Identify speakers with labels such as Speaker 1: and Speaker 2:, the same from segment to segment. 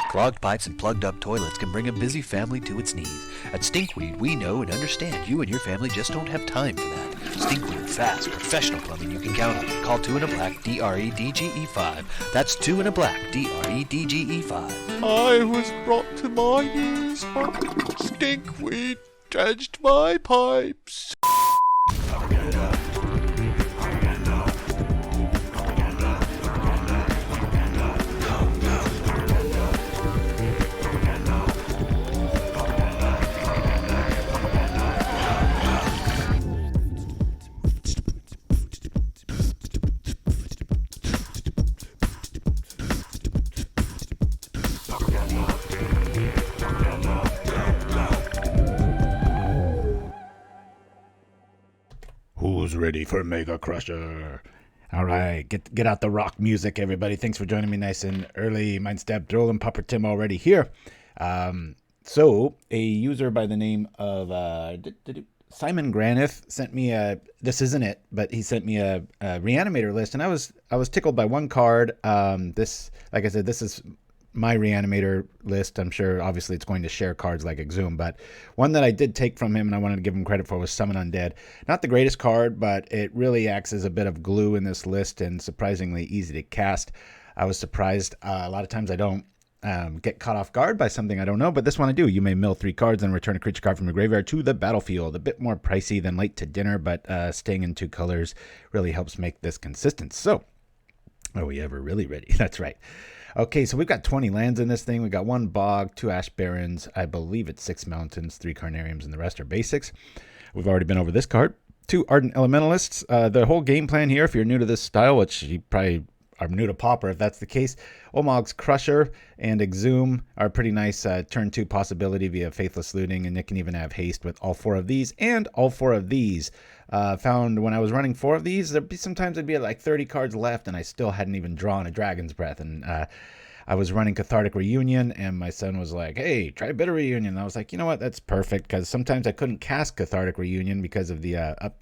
Speaker 1: Clogged pipes and plugged up toilets can bring a busy family to its knees. At Stinkweed, we know and understand you and your family just don't have time for that. Stinkweed, fast, professional plumbing you can count on. Call 2 in a black, DREDGE5. That's 2 in a black, DREDGE5.
Speaker 2: I was brought to my knees when Stinkweed dredged my pipes.
Speaker 3: Who's ready for Mega Crusher? All right, get out the rock music, everybody. Thanks for joining me nice and early. Mindstep, Joel, and Pauper Tim already here. So, a user by the name of Simon Granath sent me this isn't it, but he sent me a reanimator list, and I was tickled by one card. This, like I said, this is my reanimator list. I'm sure obviously it's going to share cards like Exhume, but one that I did take from him and I wanted to give him credit for was Summon Undead. Not the greatest card, but it really acts as a bit of glue in this list and surprisingly easy to cast. I was surprised. A lot of times I don't get caught off guard by something I don't know, but this one I do. You may mill 3 cards and return a creature card from your graveyard to the battlefield. A bit more pricey than late to dinner, but staying in 2 colors really helps make this consistent. So, are we ever really ready? That's right. Okay, so we've got 20 lands in this thing. We've got 1 Bog, 2 Ash Barrens. I believe it's 6 Mountains, 3 Carnariums, and the rest are basics. We've already been over this card. 2 Ardent Elementalists. The whole game plan here, if you're new to this style, which you probably are new to Pauper if that's the case, Ulamog's Crusher and Exhume are pretty nice turn 2 possibility via Faithless Looting, and it can even have haste with all 4 of these, and all 4 of these. Found when I was running 4 of these, sometimes there'd be like 30 cards left, and I still hadn't even drawn a Dragon's Breath, and I was running Cathartic Reunion, and my son was like, hey, try Bitter Reunion. And I was like, you know what, that's perfect, because sometimes I couldn't cast Cathartic Reunion because of the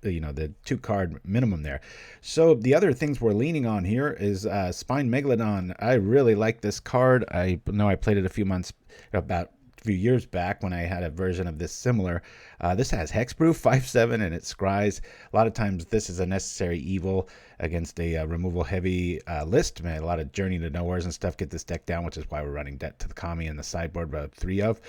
Speaker 3: the 2 card minimum there. So the other things we're leaning on here is Spined Megalodon. I really like this card. I know I played it a few years back when I had a version of this similar. This has hexproof 5/7 and it scries. A lot of times this is a necessary evil against a removal heavy list. Man, a lot of Journey to Nowheres and stuff get this deck down, which is why we're running Debt to the Kami in the sideboard, about 3 of.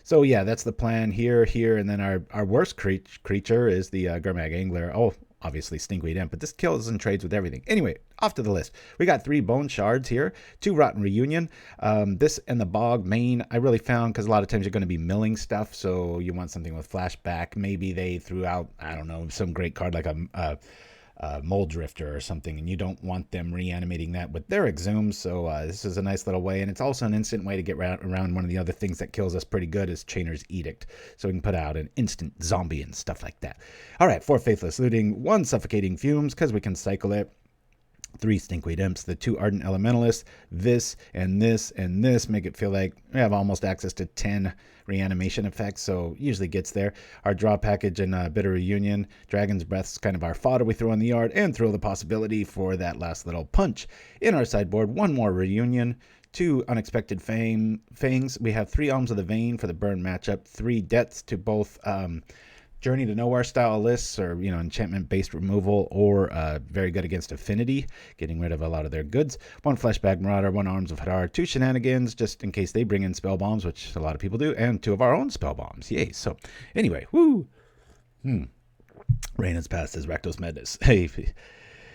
Speaker 3: So yeah, that's the plan here, and then our worst creature is the Gurmag Angler. Oh, obviously Stinkweed Imp, but this kills and trades with everything. Anyway, off to the list. We got 3 Bone Shards here, 2 Rotten Reunion. This and the Bog main I really found because a lot of times you're going to be milling stuff, so you want something with flashback. Maybe they threw out, I don't know, some great card like a Mold Drifter or something, and you don't want them reanimating that with their Exhume, so this is a nice little way, and it's also an instant way to get around one of the other things that kills us pretty good is Chainer's Edict, so we can put out an instant zombie and stuff like that. Alright, 4 Faithless Looting, 1 Suffocating Fumes, because we can cycle it, 3 Stinkweed Imps, the 2 Ardent Elementalists, this and this and this make it feel like we have almost access to 10 reanimation effects, so usually gets there. Our draw package and Bitter Reunion, Dragon's Breath's kind of our fodder we throw in the yard, and throw the possibility for that last little punch. In our sideboard, 1 more Reunion, 2 Unexpected Fangs. We have 3 Alms of the Vein for the burn matchup, 3 Debts to both Journey to Nowhere style lists, or enchantment based removal, or very good against Affinity, getting rid of a lot of their goods. 1 Fleshbag Marauder, 1 Arms of Hadar, 2 Shenanigans just in case they bring in spell bombs, which a lot of people do, and 2 of our own spell bombs. Yay. So anyway, woo. Rain has passed as Rakdos Madness. Hey,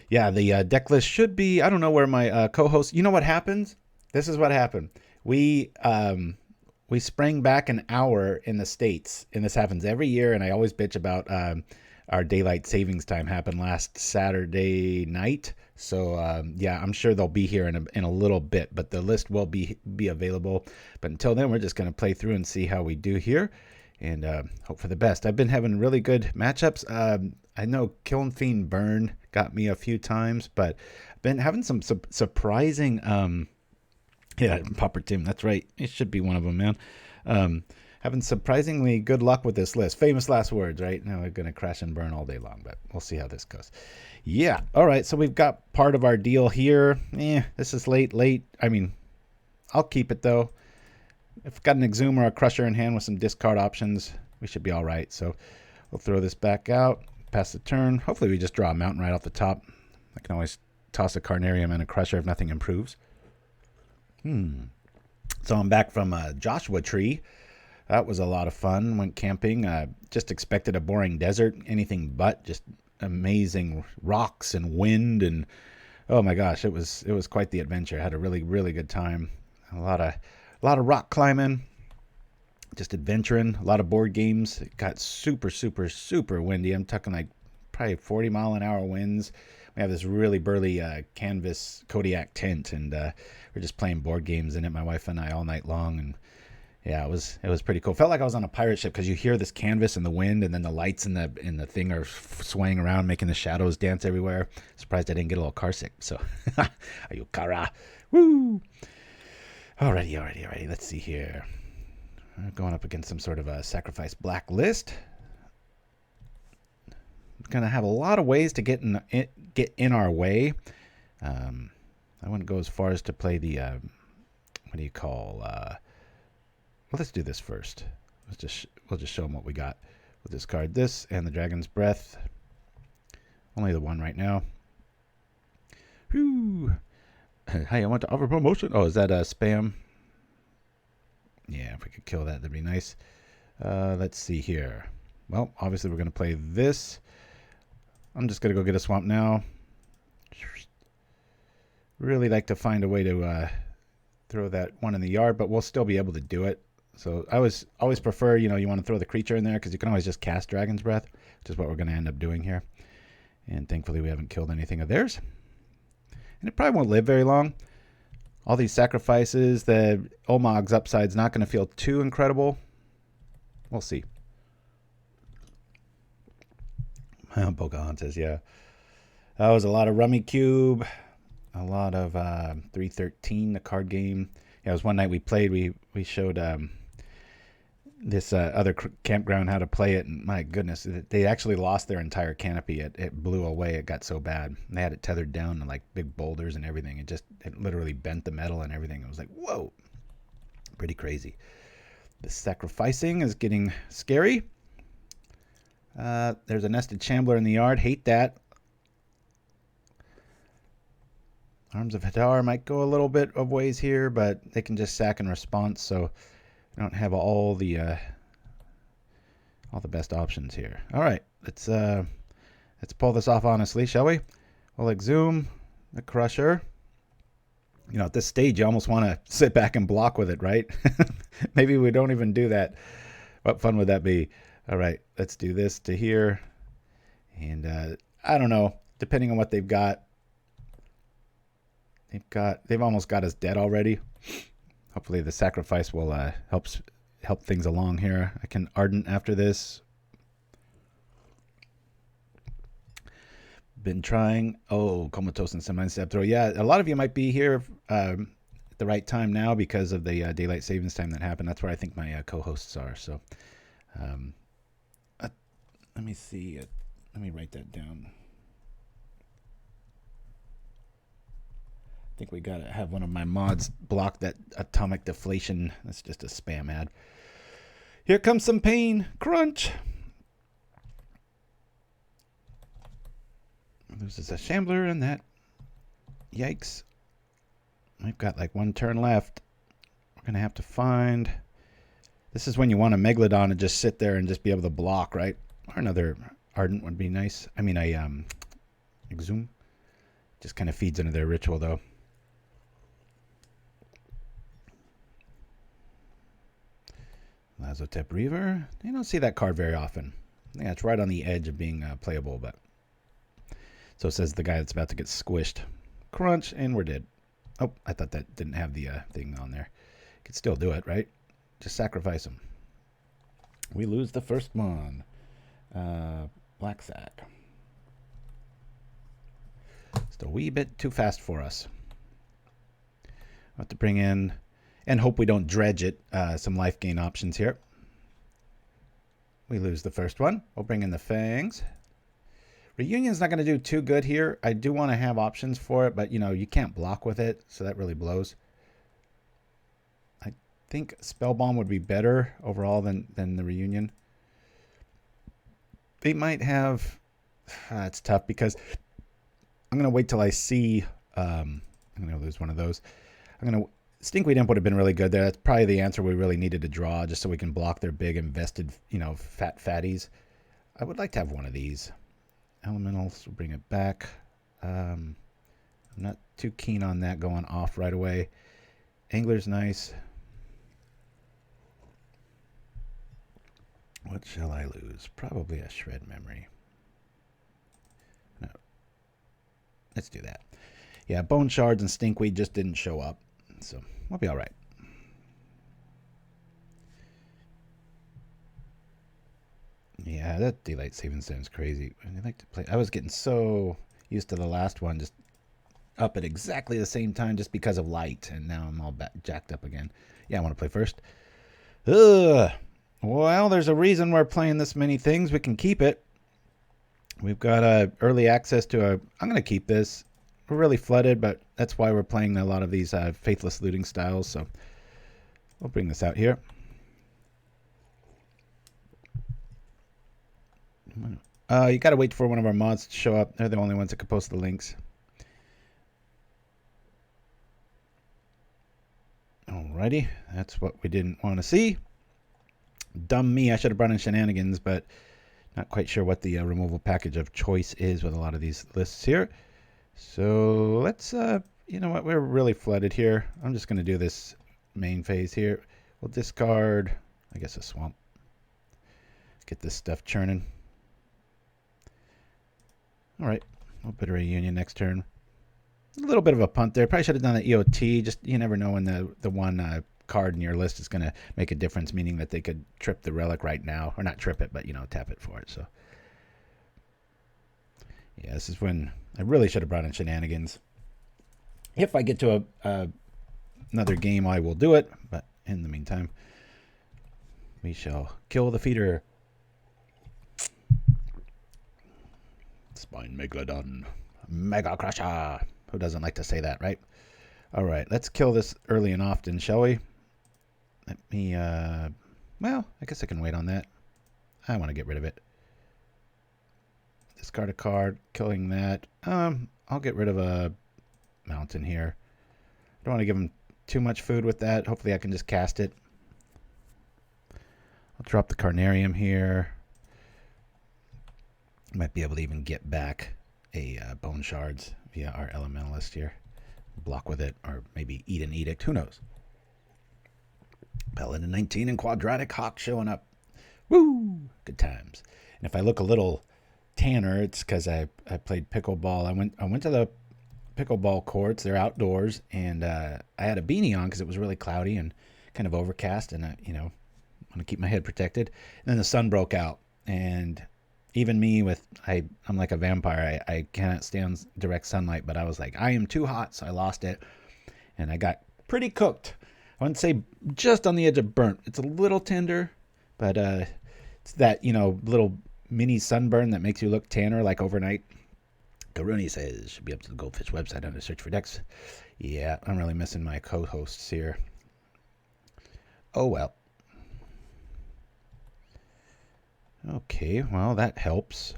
Speaker 3: yeah, the deck list should be, I don't know where my co-host, you know what happens? This is what happened. We sprang back an hour in the States, and this happens every year, and I always bitch about our daylight savings time happened last Saturday night. So, yeah, I'm sure they'll be here in a little bit, but the list will be available. But until then, we're just going to play through and see how we do here, and hope for the best. I've been having really good matchups. I know Kiln Fiend Burn got me a few times, but I've been having some surprising... Yeah, Pauper Tim, that's right. It should be one of them, man. Having surprisingly good luck with this list. Famous last words, right? Now we're going to crash and burn all day long, but we'll see how this goes. Yeah, all right, so we've got part of our deal here. This is late. I mean, I'll keep it though. If I've got an Exhume or a Crusher in hand with some discard options, we should be all right. So we'll throw this back out, pass the turn. Hopefully we just draw a mountain right off the top. I can always toss a Carnarium and a Crusher if nothing improves. So I'm back from Joshua Tree. That was a lot of fun. Went camping. Just expected a boring desert. Anything but. Just amazing rocks and wind. And oh my gosh, it was quite the adventure. Had a really, really good time. A lot of rock climbing. Just adventuring. A lot of board games. It got super, super, super windy. I'm talking like probably 40-mile-an-hour winds. We have this really burly canvas Kodiak tent, and we're just playing board games in it, my wife and I, all night long. And yeah, it was pretty cool. Felt like I was on a pirate ship because you hear this canvas and the wind, and then the lights in the thing are swaying around, making the shadows dance everywhere. Surprised I didn't get a little car sick. So, Ayukara, woo! Alrighty. Let's see here. We're going up against some sort of a sacrifice blacklist. Gonna have a lot of ways to get in our way. I wouldn't go as far as to play the what do you call? Well, let's do this first. We'll just show them what we got. We'll discard this and the Dragon's Breath. Only the one right now. Whew. Hey, I want to offer promotion. Oh, is that a spam? Yeah, if we could kill that, that'd be nice. Let's see here. Well, obviously we're gonna play this. I'm just going to go get a swamp now. Really like to find a way to throw that one in the yard, but we'll still be able to do it. So I always prefer, you want to throw the creature in there because you can always just cast Dragon's Breath, which is what we're going to end up doing here. And thankfully we haven't killed anything of theirs. And it probably won't live very long. All these sacrifices, the Ulamog's upside's not going to feel too incredible. We'll see. Pocahontas, yeah. That was a lot of Rummy Cube, a lot of 313, the card game. Yeah, it was one night we played. We showed this other campground how to play it, and my goodness, they actually lost their entire canopy. It blew away. It got so bad. They had it tethered down to like big boulders and everything. It literally bent the metal and everything. It was like, whoa, pretty crazy. The sacrificing is getting scary. There's a nested shambler in the yard. Hate that. Arms of Hadar might go a little bit of ways here, but they can just sack in response, so I don't have all the best options here. All right, let's pull this off honestly, shall we? We'll Exhume the Crusher. At this stage, you almost want to sit back and block with it, right? Maybe we don't even do that. What fun would that be? All right, let's do this to here. And I don't know, depending on what they've got. They've almost got us dead already. Hopefully the sacrifice will help things along here. I can Ardent after this. Been trying. Oh, Comatose and Semi-Step Throw. Yeah, a lot of you might be here at the right time now because of the daylight savings time that happened. That's where I think my co-hosts are. So let me see. Let me write that down. I think we got to have one of my mods block that atomic deflation. That's just a spam ad. Here comes some pain. Crunch. There's a shambler and that. Yikes. We've got like one turn left. We're going to have to find... This is when you want a Megalodon to just sit there and just be able to block, right? Or another Ardent would be nice. I mean, Exhume. Just kind of feeds into their ritual, though. Lazotep Reaver. You don't see that card very often. Yeah, it's right on the edge of being playable, but... So says the guy that's about to get squished. Crunch, and we're dead. Oh, I thought that didn't have the thing on there. Could still do it, right? Just sacrifice him. We lose the first one. Black Sack. Just a wee bit too fast for us. I'll have to bring in, and hope we don't dredge it, some life gain options here. We lose the first one. We'll bring in the Fangs. Reunion's not going to do too good here. I do want to have options for it, but, you can't block with it, so that really blows. think Spellbomb would be better overall than the Reunion. They might have... it's tough because I'm going to wait till I see... I'm going to lose one of those. Stinkweed Imp would have been really good there. That's probably the answer we really needed to draw, just so we can block their big invested, fat fatties. I would like to have one of these. Elementals will bring it back. I'm not too keen on that going off right away. Angler's nice. What shall I lose? Probably a shred memory. No. Let's do that. Yeah, Bone Shards and Stinkweed just didn't show up. So we'll be all right. Yeah, that daylight saving sounds crazy. I like to play. I was getting so used to the last one, just up at exactly the same time, just because of light, and now I'm all jacked up again. Yeah, I want to play first. Ugh. Well, there's a reason we're playing this many things. We can keep it. We've got early access to a... I'm going to keep this. We're really flooded, but that's why we're playing a lot of these Faithless Looting styles. So we'll bring this out here. You got to wait for one of our mods to show up. They're the only ones that can post the links. Alrighty, that's what we didn't want to see. Dumb me, I should have brought in Shenanigans, but not quite sure what the removal package of choice is with a lot of these lists here. So let's, you know what, we're really flooded here. I'm just going to do this main phase here. We'll discard, I guess, a swamp. Get this stuff churning. All right, we'll put a Reunion next turn. A little bit of a punt there. Probably should have done the EOT. Just, you never know when the one card in your list is going to make a difference, meaning that they could trip the relic right now. Or not trip it, but, tap it for it. So, yeah, this is when I really should have brought in Shenanigans. If I get to another game, I will do it. But in the meantime, we shall kill the feeder. Spined Megalodon. Mega Crusher. Who doesn't like to say that, right? All right, let's kill this early and often, shall we? Let me, well, I guess I can wait on that. I want to get rid of it. Discard a card, killing that. I'll get rid of a mountain here. I don't want to give him too much food with that. Hopefully I can just cast it. I'll drop the Carnarium here. Might be able to even get back a Bone Shards via our Elementalist here. Block with it, or maybe eat an Edict. Who knows? Paladin 19 and Quadratic Hawk showing up. Woo! Good times. And if I look a little tanner, it's because I played pickleball. I went to the pickleball courts. They're outdoors, and I had a beanie on because it was really cloudy and kind of overcast, and I want to keep my head protected. And then the sun broke out, and even me I'm like a vampire. I cannot stand direct sunlight, but I was like, I am too hot, so I lost it. And I got pretty cooked. I wouldn't say just on the edge of burnt. It's a little tender, but it's that, little mini sunburn that makes you look tanner like overnight. Karuni says, should be up to the Goldfish website under search for decks. Yeah, I'm really missing my co-hosts here. Oh, well. Okay, well, that helps.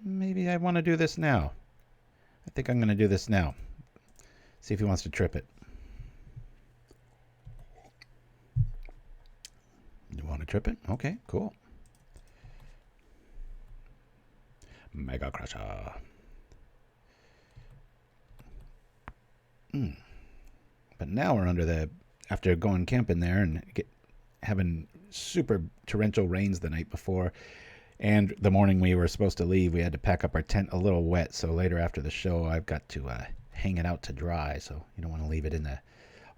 Speaker 3: Maybe I want to do this now. I think I'm going to do this now. See if he wants to trip it. You want to trip it? Okay, cool. Mega Crusher. But now we're under after going camping there and having super torrential rains the night before, and the morning we were supposed to leave, we had to pack up our tent a little wet, so later after the show I've got to hang it out to dry, so you don't want to leave it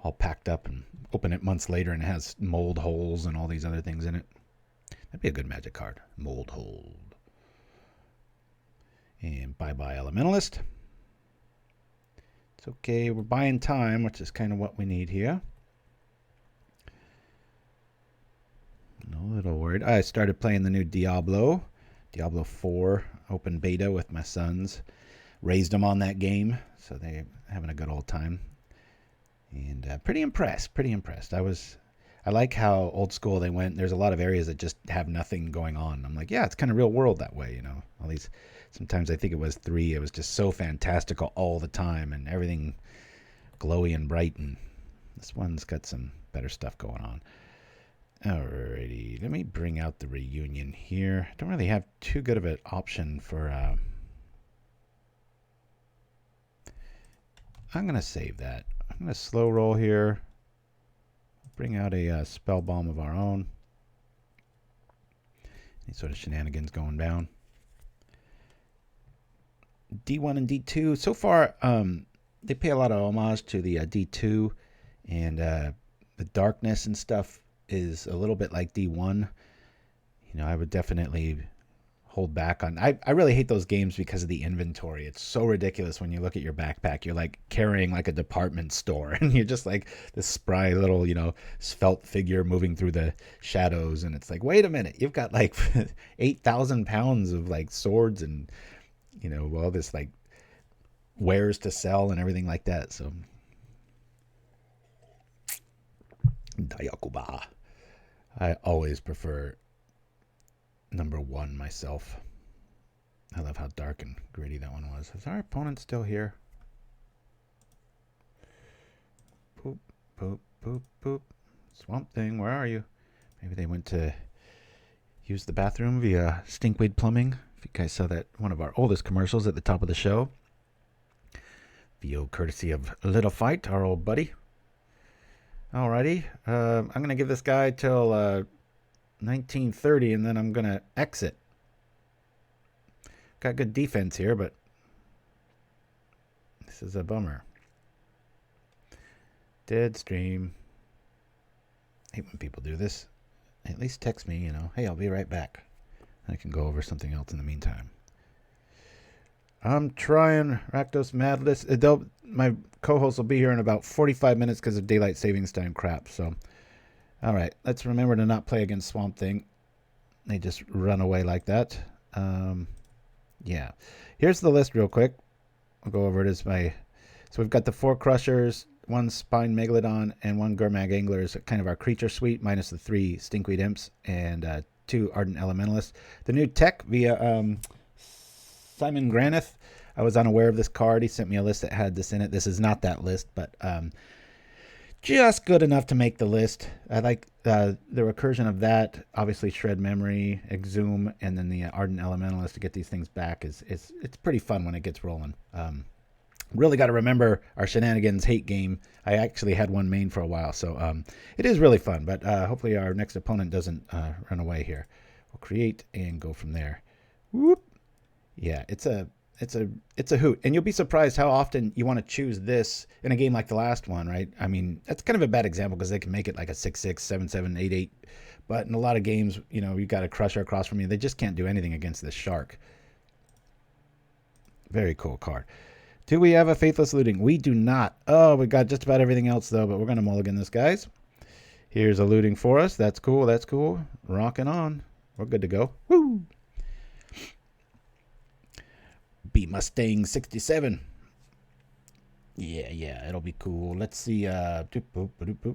Speaker 3: all packed up and open it months later and it has mold holes and all these other things in it. That'd be a good magic card. Mold hold. And bye-bye Elementalist. It's okay, we're buying time, which is kind of what we need here. A little worried. I started playing the new Diablo 4 open beta with my sons. Raised them on that game, so they're having a good old time. And pretty impressed, pretty impressed. I like how old school they went. There's a lot of areas that just have nothing going on. I'm like, yeah, it's kind of real world that way, you know. All these, sometimes I think it was 3. It was just so fantastical all the time and everything glowy and bright. And this one's got some better stuff going on. Alrighty, let me bring out the reunion here. I don't really have too good of an option for... I'm going to save that. I'm going to slow roll here. Bring out a Spellbomb of our own. Any sort of shenanigans going down. D1 and D2. So far, they pay a lot of homage to the D2. And the darkness and stuff is a little bit like D1. You know, I would definitely hold back on... I really hate those games because of the inventory. It's so ridiculous when you look at your backpack. You're like carrying like a department store, and you're just like this spry little, you know, svelte figure moving through the shadows, and it's like, wait a minute, you've got like 8,000 pounds of like swords and, you know, all this like wares to sell and everything like that. So Dayakuba. I always prefer number 1 myself. I love how dark and gritty that one was. Is our opponent still here? Poop, poop, poop, poop. Swamp Thing, where are you? Maybe they went to use the bathroom via Stinkweed Plumbing. If you guys saw that, one of our oldest commercials at the top of the show. VO courtesy of Little Fight, our old buddy. Alrighty. I'm going to give this guy till 1930, and then I'm going to exit. Got good defense here, but this is a bummer. Dead stream. Hate when people do this. At least text me, you know, hey, I'll be right back. I can go over something else in the meantime. I'm trying Rakdos Madless. My co-host will be here in about 45 minutes because of daylight savings time crap. So, all right, let's remember to not play against Swamp Thing. They just run away like that. Yeah. Here's the list real quick. I'll go over it as my... So we've got the 4 Crushers, 1 Spined Megalodon, and 1 Gurmag Angler is kind of our creature suite, minus the 3 Stinkweed Imps and 2 Ardent Elementalists. The new tech via Simon Granath. I was unaware of this card. He sent me a list that had this in it. This is not that list, but just good enough to make the list. I like the recursion of that. Obviously, Shred Memory, Exhume, and then the Ardent Elementalist to get these things back it's pretty fun when it gets rolling. Really got to remember our Shenanigans hate game. I actually had one main for a while, so it is really fun. But hopefully our next opponent doesn't run away here. We'll create and go from there. Whoop. Yeah, it's a hoot, and you'll be surprised how often you want to choose this in a game like the last one, right? I mean, that's kind of a bad example because they can make it like a 6-6, 7-7, 8-8, but in a lot of games, you know, you got a Crusher across from you. They just can't do anything against this shark. Very cool card. Do we have a Faithless Looting? We do not. Oh, we got just about everything else though, but we're gonna mulligan this, guys. Here's a looting for us. That's cool. That's cool. Rocking on. We're good to go. Woo! B Mustang 67. Yeah, it'll be cool. Let's see.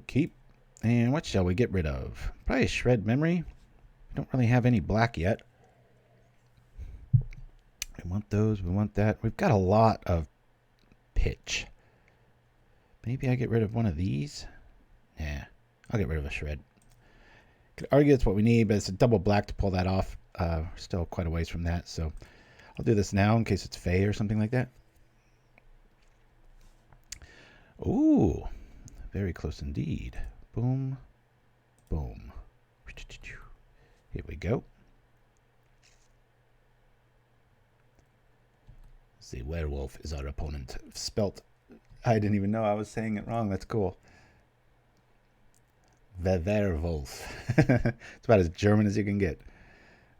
Speaker 3: Keep. And what shall we get rid of? Probably Shred Memory. We don't really have any black yet. We want those. We want that. We've got a lot of pitch. Maybe I get rid of one of these. Yeah, I'll get rid of a Shred. Could argue that's what we need, but it's a double black to pull that off. We're still quite a ways from that, so I'll do this now in case it's Fey or something like that. Ooh, very close indeed. Boom, boom. Here we go. The werewolf is our opponent. Spelt. I didn't even know I was saying it wrong. That's cool. The werewolf. It's about as German as you can get.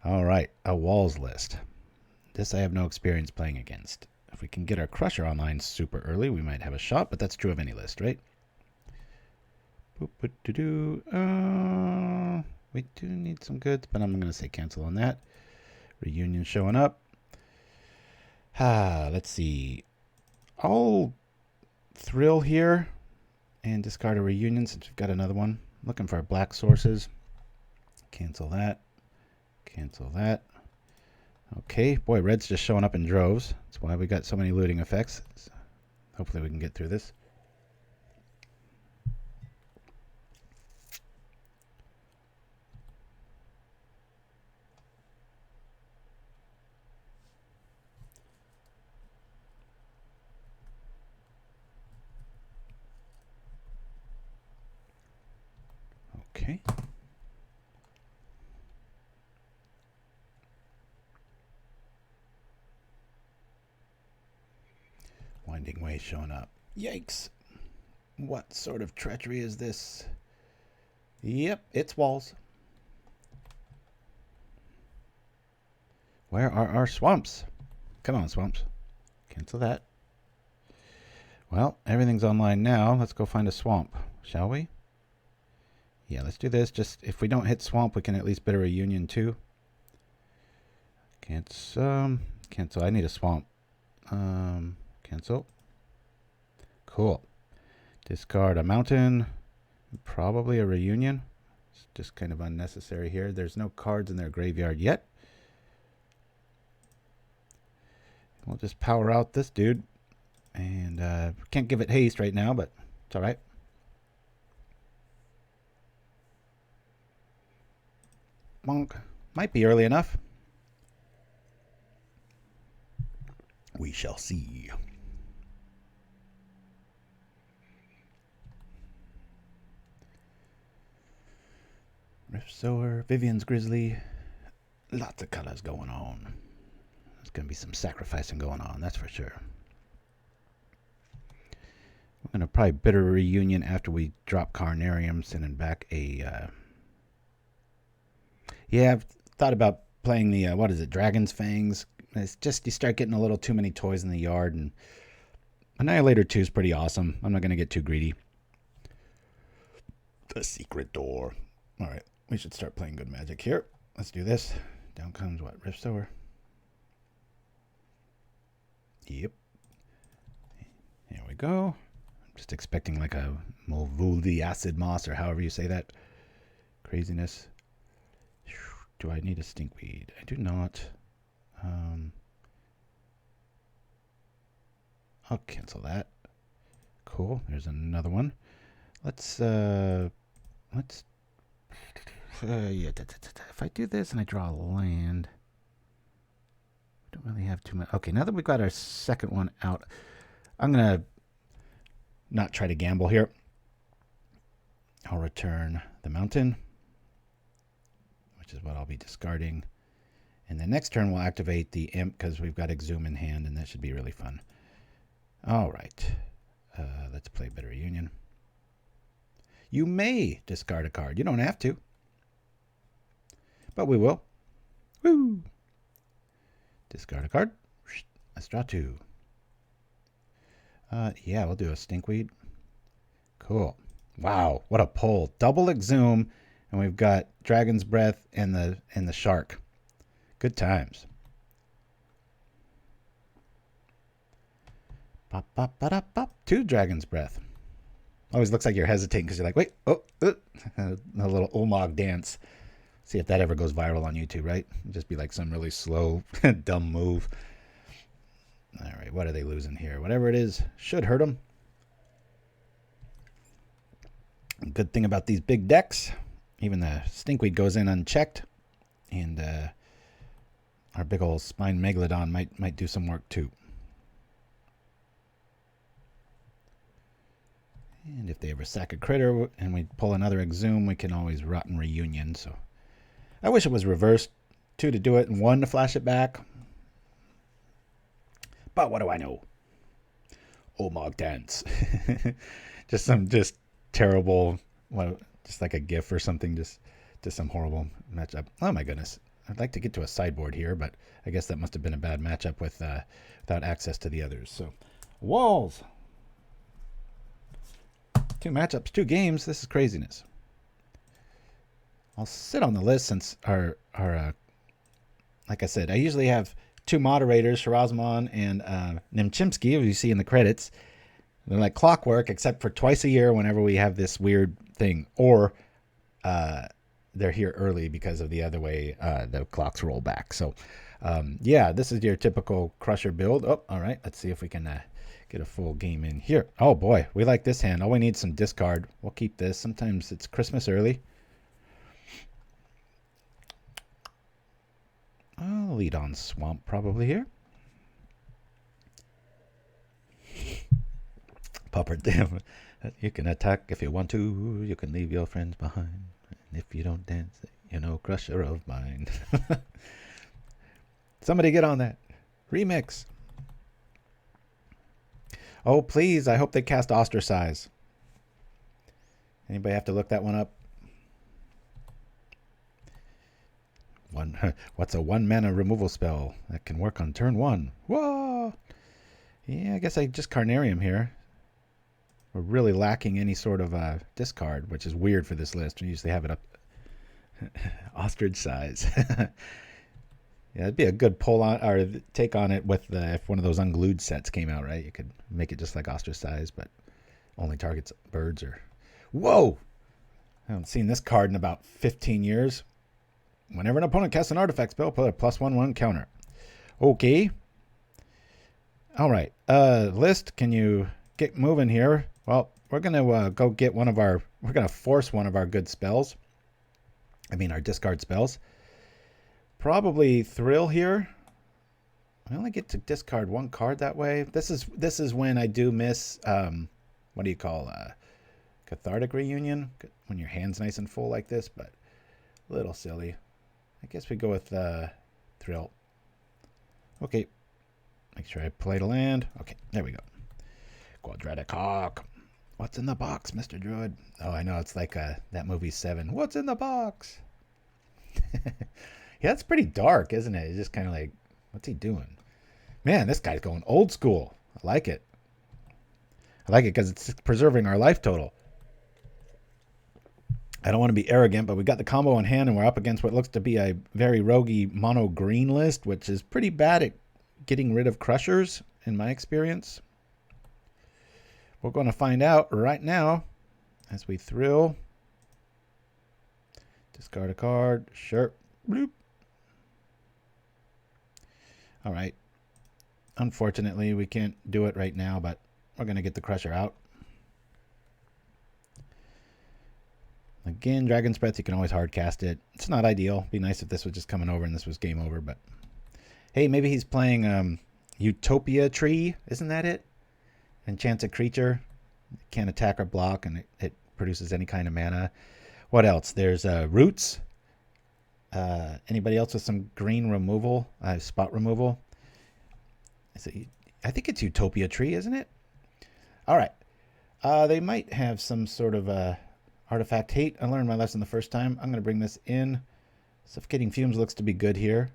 Speaker 3: All right, a walls list. This I have no experience playing against. If we can get our Crusher online super early, we might have a shot, but that's true of any list, right? We do need some goods, but I'm going to say cancel on that. Reunion showing up. Let's see. I'll thrill here and discard a reunion since we've got another one. Looking for black sources. Cancel that. Cancel that. Okay, boy, red's just showing up in droves. That's why we got so many looting effects. So hopefully we can get through this. Okay. Winding Way showing up. Yikes. What sort of treachery is this? Yep, it's walls. Where are our swamps? Come on, swamps. Cancel that. Well, everything's online now. Let's go find a swamp, shall we? Yeah, let's do this. Just if we don't hit swamp, we can at least bid a reunion too. Cancel. Cancel. I need a swamp. Cancel. Cool. Discard a mountain. Probably a reunion. It's just kind of unnecessary here. There's no cards in their graveyard yet. We'll just power out this dude. And can't give it haste right now, but it's alright. Bonk. Might be early enough. We shall see. Rift Sower, Vivian's Grizzly. Lots of colors going on. There's going to be some sacrificing going on, that's for sure. We're going to probably bid a reunion after we drop Carnarium, sending back a... Yeah, I've thought about playing the, what is it, Dragon's Fangs. It's just you start getting a little too many toys in the yard, and Annihilator 2 is pretty awesome. I'm not going to get too greedy. The secret door. All right, we should start playing good Magic here. Let's do this. Down comes what? Rift Sower. Yep. Here we go. I'm just expecting like a Molvuldi Acid Moss, or however you say that. Craziness. Do I need a Stinkweed? I do not. I'll cancel that. Cool. There's another one. Let's yeah. If I do this and I draw a land, we don't really have too much. Okay, now that we've got our second one out, I'm gonna not try to gamble here. I'll return the mountain, which is what I'll be discarding. And the next turn we'll activate the Imp because we've got Exhume in hand, and that should be really fun. All right. Let's play Bitter Reunion. You may discard a card. You don't have to. But we will. Woo! Discard a card. Let's draw two. Yeah, we'll do a Stinkweed. Cool. Wow, what a pull. Double Exhume, and we've got Dragon's Breath and the Shark. Good times. Bop, bop, ba, da, bop. 2 Dragon's Breath. Always looks like you're hesitating because you're like, wait, oh, a little Ulamog dance. See if that ever goes viral on YouTube, right? It'd just be like some really slow, dumb move. All right, what are they losing here? Whatever it is, should hurt them. Good thing about these big decks, even the Stinkweed goes in unchecked, and our big old Spined Megalodon might do some work too. And if they ever sack a critter and we pull another Exhume, we can always Rotten Reunion. So I wish it was reversed. 2 to do it and 1 to flash it back. But what do I know? Ulamog dance. just terrible, just like a GIF or something. Just some horrible matchup. Oh my goodness. I'd like to get to a sideboard here, but I guess that must have been a bad matchup with without access to the others. So walls. 2 matchups, 2 games. This is craziness. I'll sit on the list since our like I said, I usually have 2 moderators, Shirazman and Chimpskey, as you see in the credits. They're like clockwork, except for twice a year whenever we have this weird thing. Or they're here early because of the other way the clocks roll back. So, yeah, this is your typical Crusher build. Oh, all right. Let's see if we can get a full game in here. Oh, boy. We like this hand. Oh, we need some discard. We'll keep this. Sometimes it's Christmas early. I'll lead on Swamp probably here. Pauper, damn. You can attack if you want to. You can leave your friends behind. And if you don't dance, you're no crusher of mine. Somebody get on that. Remix. Oh, please. I hope they cast Ostracize. Anybody have to look that one up? What's a 1-mana removal spell that can work on turn 1? Whoa! Yeah, I guess I just Carnarium here. We're really lacking any sort of discard, which is weird for this list. We usually have it up. Ostrich size. Yeah, it'd be a good pull on or take on it with if one of those unglued sets came out, right? You could make it just like ostrich size, but only targets birds or. Whoa! I haven't seen this card in about 15 years. Whenever an opponent casts an artifact spell, put a +1/+1 counter. Okay. All right. List, can you get moving here? Well, we're gonna go get one of our. We're gonna force one of our good spells. I mean, our discard spells. Probably Thrill here. I only get to discard one card that way. This is when I do miss. What do you call Cathartic Reunion? When your hand's nice and full like this, but a little silly. I guess we go with Thrill. Okay. Make sure I play the land. Okay, there we go. Quadratic Hawk. What's in the box, Mr. Druid? Oh, I know. It's like that movie 7. What's in the box? Yeah, it's pretty dark, isn't it? It's just kind of like, what's he doing? Man, this guy's going old school. I like it. I like it because it's preserving our life total. I don't want to be arrogant, but we got the combo in hand, and we're up against what looks to be a very roguey mono green list, which is pretty bad at getting rid of crushers, in my experience. We're going to find out right now as we thrill. Discard a card. Sure. Bloop. All right. Unfortunately, we can't do it right now, but we're going to get the crusher out. Again, Dragon's Breath, you can always hard cast it. It's not ideal. Be nice if this was just coming over and this was game over, but hey, maybe he's playing Utopia Tree. Isn't that it? Enchants a creature. It can't attack or block, and it produces any kind of mana. What else? There's Roots. Anybody else with some green removal? Spot removal? I think it's Utopia Tree, isn't it? All right. They might have some sort of artifact hate. I learned my lesson the first time. I'm going to bring this in. Suffocating Fumes looks to be good here.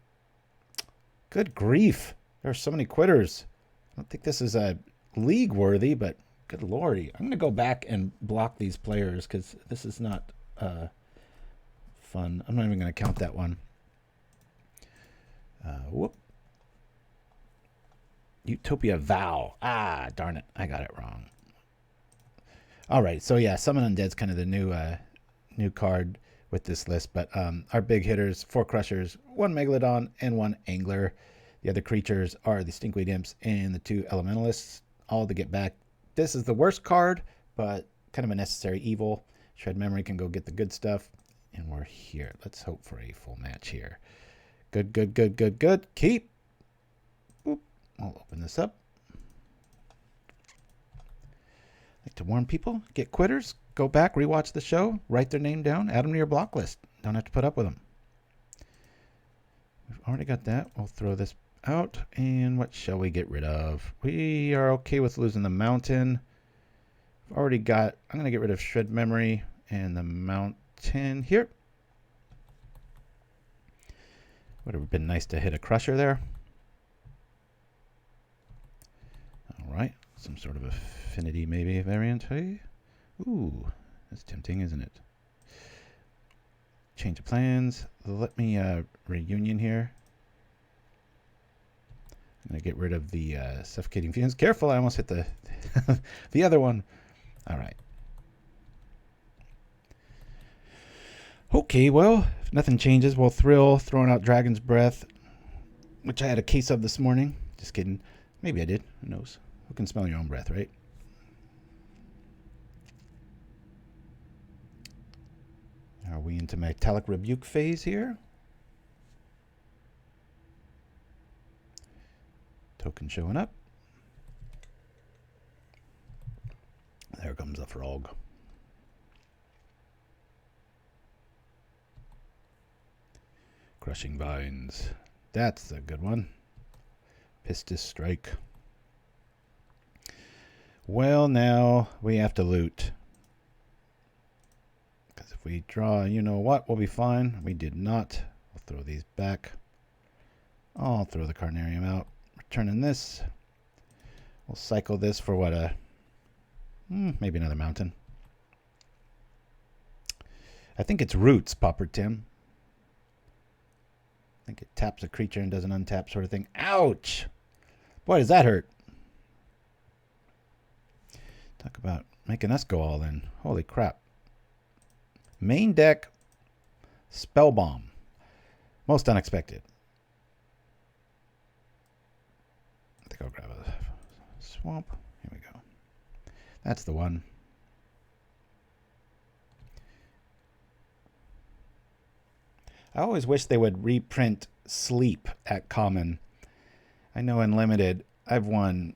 Speaker 3: Good grief. There are so many quitters. I don't think this is a league worthy, but good lordy. I'm going to go back and block these players because this is not fun. I'm not even going to count that one. Whoop. Utopia Vow. Ah, darn it. I got it wrong. All right. So, yeah, Summon Undead's kind of the new card with this list. But our big hitters, 4 Crushers, 1 Megalodon, and 1 Angler. The other creatures are the Stinkweed Imps and the 2 Elementalists, all to get back. This is the worst card, but kind of a necessary evil. Shred Memory can go get the good stuff. And we're here. Let's hope for a full match here. Good, good, good, good, good. Keep. Boop. I'll open this up. Like to warn people, get quitters, go back, rewatch the show, write their name down, add them to your block list. Don't have to put up with them. We've already got that. We'll throw this out. And what shall we get rid of? We are okay with losing the mountain. I've already got, I'm going to get rid of Shred Memory and the mountain here. Would have been nice to hit a crusher there. All right. Some sort of affinity maybe variant. Hey? Ooh, that's tempting, isn't it? Change of plans. Let me reunion here. I'm gonna get rid of the Suffocating Fumes. Careful, I almost hit the the other one. All right. Okay, well, if nothing changes, we'll Thrill, throwing out Dragon's Breath, which I had a case of this morning. Just kidding. Maybe I did. Who knows? Who can smell your own breath, right? Are we into Metallic Rebuke phase here? Token showing up. There comes a frog. Crushing Vines. That's a good one. Pistis Strike. Well, now we have to loot. Because if we draw, you know what, we'll be fine. We did not. We'll throw these back. I'll throw the Carnarium out. Returning this. We'll cycle this for what, maybe another mountain. I think it's roots, Pauper Tim. I think it taps a creature and does an untap sort of thing. Ouch! Boy, does that hurt. Talk about making us go all in. Holy crap. Main deck, Spellbomb. Most unexpected. I think I'll grab a swamp. Here we go. That's the one. I always wish they would reprint Sleep at Common. I know in Limited, I've won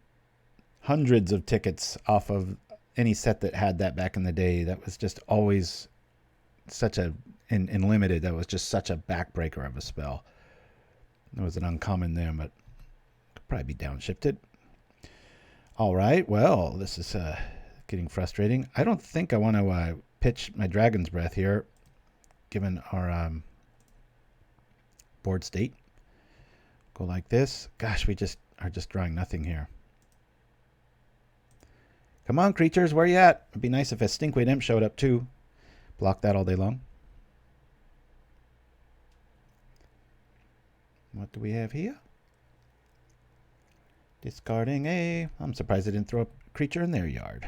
Speaker 3: hundreds of tickets off of any set that had that back in the day. That was just always such a, in Limited, that was just such a backbreaker of a spell. There was an uncommon there, but could probably be downshifted. All right, well, this is getting frustrating. I don't think I want to pitch my Dragon's Breath here, given our board state. Go like this. Gosh, we just are just drawing nothing here. Come on, creatures, where you at? It'd be nice if a Stinkweed Imp showed up too. Block that all day long. What do we have here? Discarding a... I'm surprised I didn't throw a creature in their yard.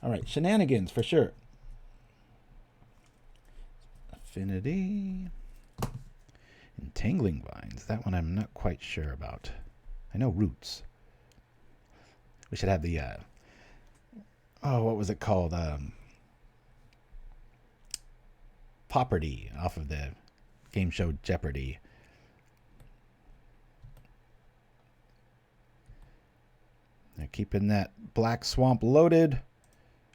Speaker 3: All right, Shenanigans for sure. Affinity. Entangling Vines. That one I'm not quite sure about. I know Roots. We should have the... oh, what was it called? Property off of the game show Jeopardy. They're keeping that black swamp loaded.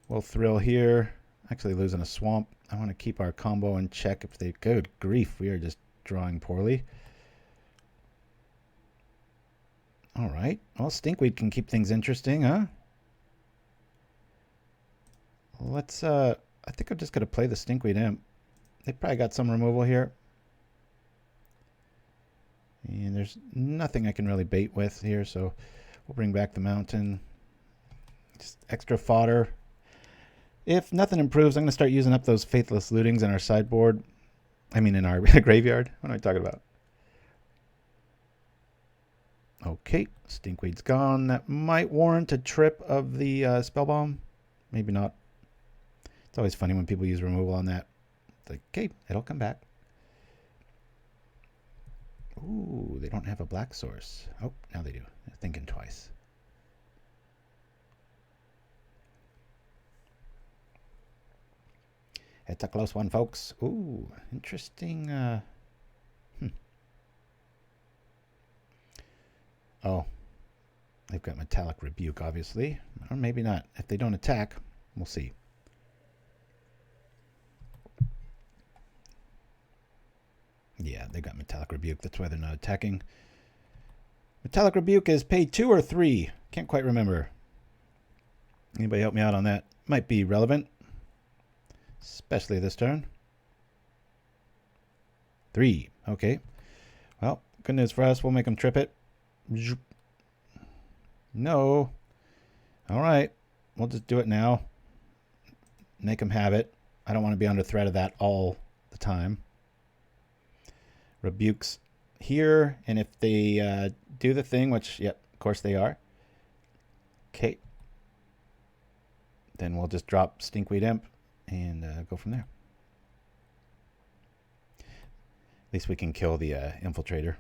Speaker 3: We'll Thrill here. Actually losing a swamp. I want to keep our combo in check. If they... Good grief, we are just drawing poorly. All right. Well, Stinkweed can keep things interesting, huh? Let's... I think I'm just going to play the Stinkweed Imp. They probably got some removal here. And there's nothing I can really bait with here, so we'll bring back the mountain. Just extra fodder. If nothing improves, I'm going to start using up those Faithless Lootings in our sideboard. I mean, in our graveyard. What am I talking about? Okay, Stinkweed's gone. That might warrant a trip of the Spellbomb. Maybe not. It's always funny when people use removal on that. It's like, okay, it'll come back. Ooh, they don't have a black source. Oh, now they do. They're thinking twice. It's a close one, folks. Ooh, interesting. Oh, they've got Metallic Rebuke, obviously. Or maybe not. If they don't attack, we'll see. Yeah, they got Metallic Rebuke. That's why they're not attacking. Metallic Rebuke is pay 2 or 3. Can't quite remember. Anybody help me out on that? Might be relevant. Especially this turn. 3. Okay. Well, good news for us. We'll make them trip it. No. All right. We'll just do it now. Make them have it. I don't want to be under threat of that all the time. Rebukes here, and if they do the thing, which, yep, of course they are. Okay. Then we'll just drop Stinkweed Imp and go from there. At least we can kill the Infiltrator.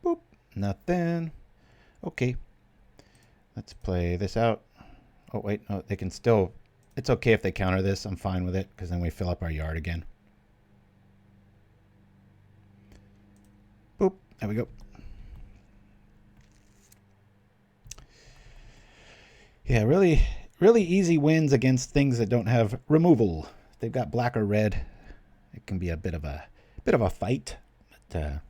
Speaker 3: Boop. Nothing. Okay. Let's play this out. Oh, wait. No, they can still... It's okay if they counter this. I'm fine with it, because then we fill up our yard again. Boop. There we go. Yeah, really easy wins against things that don't have removal. If they've got black or red, it can be a bit of a fight. But,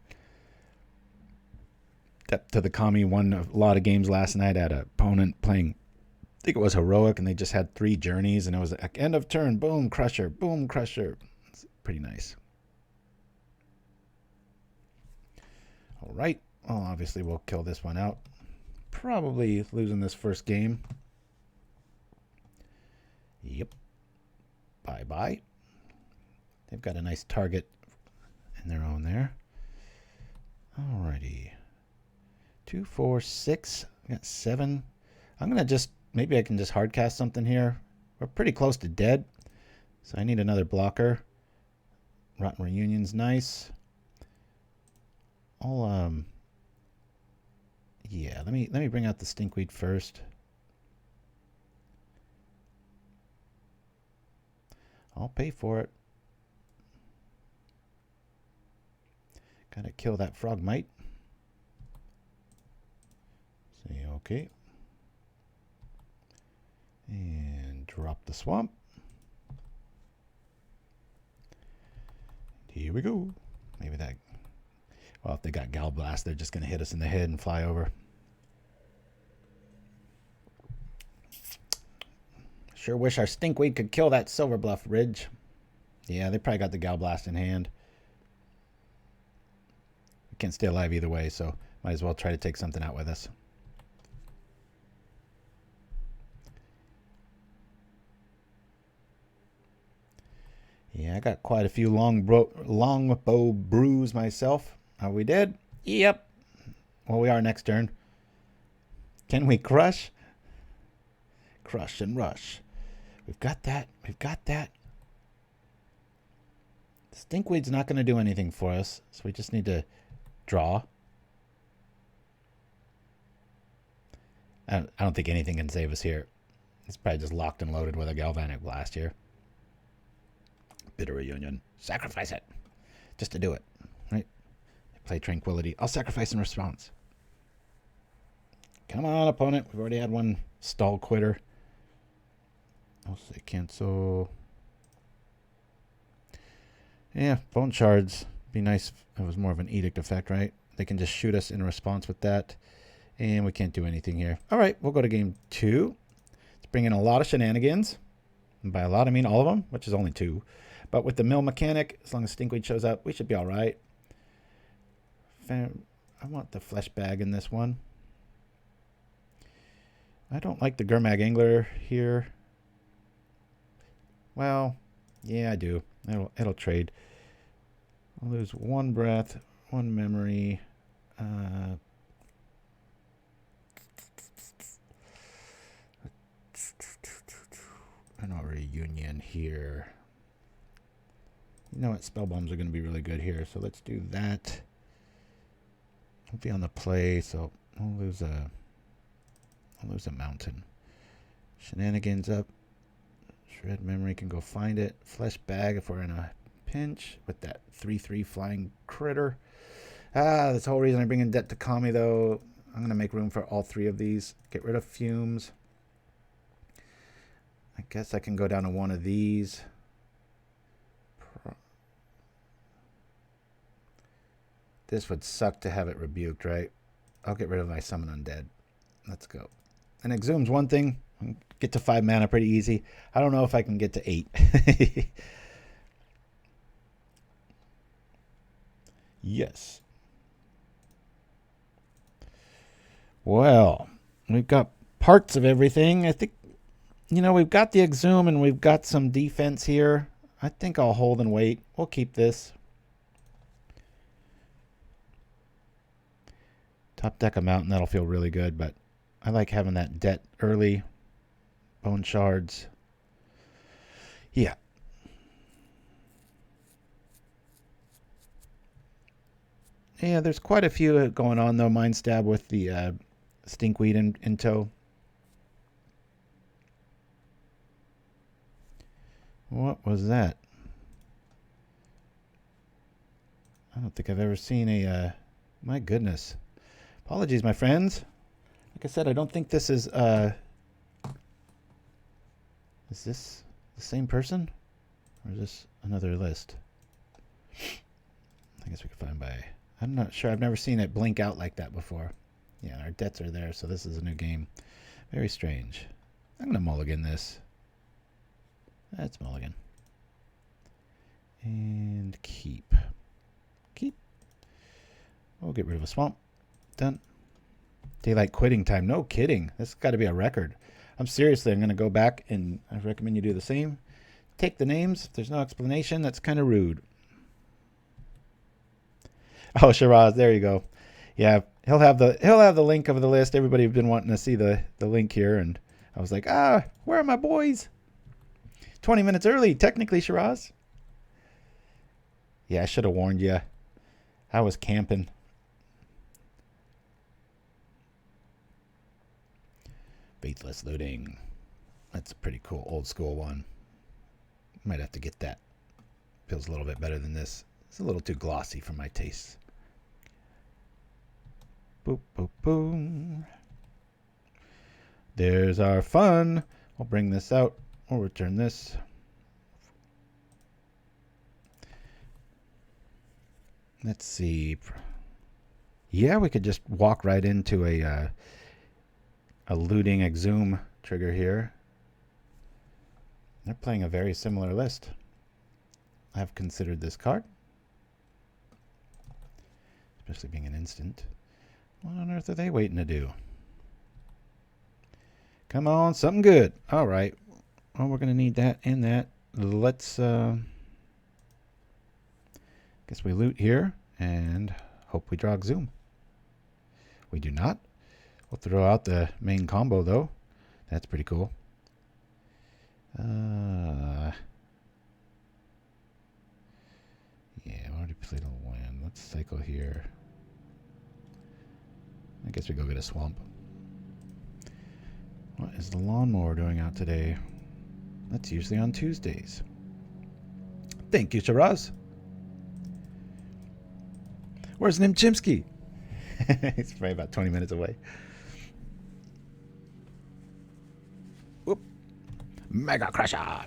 Speaker 3: to the Kami won a lot of games last night. I had an opponent playing, I think it was heroic, and they just had 3 journeys, and it was like end of turn, boom, crusher, boom, crusher. It's pretty nice. All right. Well, obviously we'll kill this one out. Probably losing this first game. Yep. Bye-bye. They've got a nice target in their own there. Alrighty. 2, 4, 6. I got 7. I'm going to just... Maybe I can just hardcast something here. We're pretty close to dead. So I need another blocker. Rotten Reunion's nice. Yeah, let me bring out the Stinkweed first. I'll pay for it. Gotta kill that Frogmite. Say okay. And drop the Swamp. Here we go. Maybe that... Well, if they got Gal Blast, they're just going to hit us in the head and fly over. Sure wish our Stinkweed could kill that Silver Bluff Ridge. Yeah, they probably got the Gal Blast in hand. We can't stay alive either way, so might as well try to take something out with us. Yeah, I got quite a few longbow brews myself. Are we dead? Yep. Well, we are next turn. Can we crush? Crush and rush. We've got that. We've got that. Stinkweed's not going to do anything for us, so we just need to draw. I don't think anything can save us here. It's probably just locked and loaded with a Galvanic Blast here. Bitter Reunion. Sacrifice it. Just to do it. Right? Play Tranquility. I'll sacrifice in response. Come on, opponent. We've already had one stall quitter. I'll say cancel. Yeah, Bone Shards. Be nice if it was more of an edict effect, right? They can just shoot us in response with that. And we can't do anything here. All right, we'll go to game 2. Let's bring in a lot of Shenanigans. And by a lot, I mean all of them, which is only 2. But with the mill mechanic, as long as Stinkweed shows up, we should be all right. I want the Fleshbag in this one. I don't like the Gurmag Angler here. Well, yeah, I do. It'll trade. I'll lose 1 breath, 1 memory. I know Reunion here. You know what? Spellbombs are going to be really good here, so let's do that. I'll be on the play, so I'll lose a mountain. Shenanigans up. Shred memory can go find it. Fleshbag if we're in a pinch with that 3/3 flying critter. That's the whole reason I bring in Debt to Kami, though. I'm going to make room for all 3 of these. Get rid of Fumes. I guess I can go down to 1 of these. This would suck to have it rebuked, right? I'll get rid of my Summon Undead. Let's go. And Exhume's one thing. Get to 5 mana pretty easy. I don't know if I can get to 8. Yes. Well, we've got parts of everything. I think, you know, we've got the Exhume and we've got some defense here. I think I'll hold and wait. We'll keep this. Top deck a mountain. That'll feel really good, but I like having that debt early. Bone Shards. Yeah. Yeah, there's quite a few going on, though. Mind Stab with the Stinkweed in tow. What was that? I don't think I've ever seen a... my goodness. Apologies, my friends. Like I said, I don't think this is... Is this the same person? Or is this another list? I guess we can find by... I'm not sure. I've never seen it blink out like that before. Yeah, our debts are there, so this is a new game. Very strange. I'm going to mulligan this. That's mulligan. And keep. Keep. We'll get rid of a swamp. Done. Daylight quitting time. No kidding. This has got to be a record. I'm going to go back, and I recommend you do the same. Take the names. If there's no explanation, that's kind of rude. Oh, Shiraz, there you go. Yeah, he'll have the link of the list. Everybody's been wanting to see the link here, and I was like, where are my boys? 20 minutes early, technically, Shiraz. Yeah, I should have warned you. I was camping. Faithless Looting. That's a pretty cool old school one. Might have to get that. Feels a little bit better than this. It's a little too glossy for my taste. Boop, boop, boom. There's our fun. We'll bring this out. We'll return this. Let's see. Yeah, we could just walk right into a looting Exhume trigger here. They're playing a very similar list. I've considered this card. Especially being an instant. What on earth are they waiting to do? Come on, something good. All right. Well, we're going to need that and that. Let's, guess we loot here and hope we draw Exhume. We do not. We'll throw out the main combo, though. That's pretty cool. Yeah, I already played a land. Let's cycle here. I guess we go get a swamp. What is the lawnmower doing out today? That's usually on Tuesdays. Thank you, Shiraz. Where's Chimpskey? He's probably about 20 minutes away. Whoop. Mega Crusher.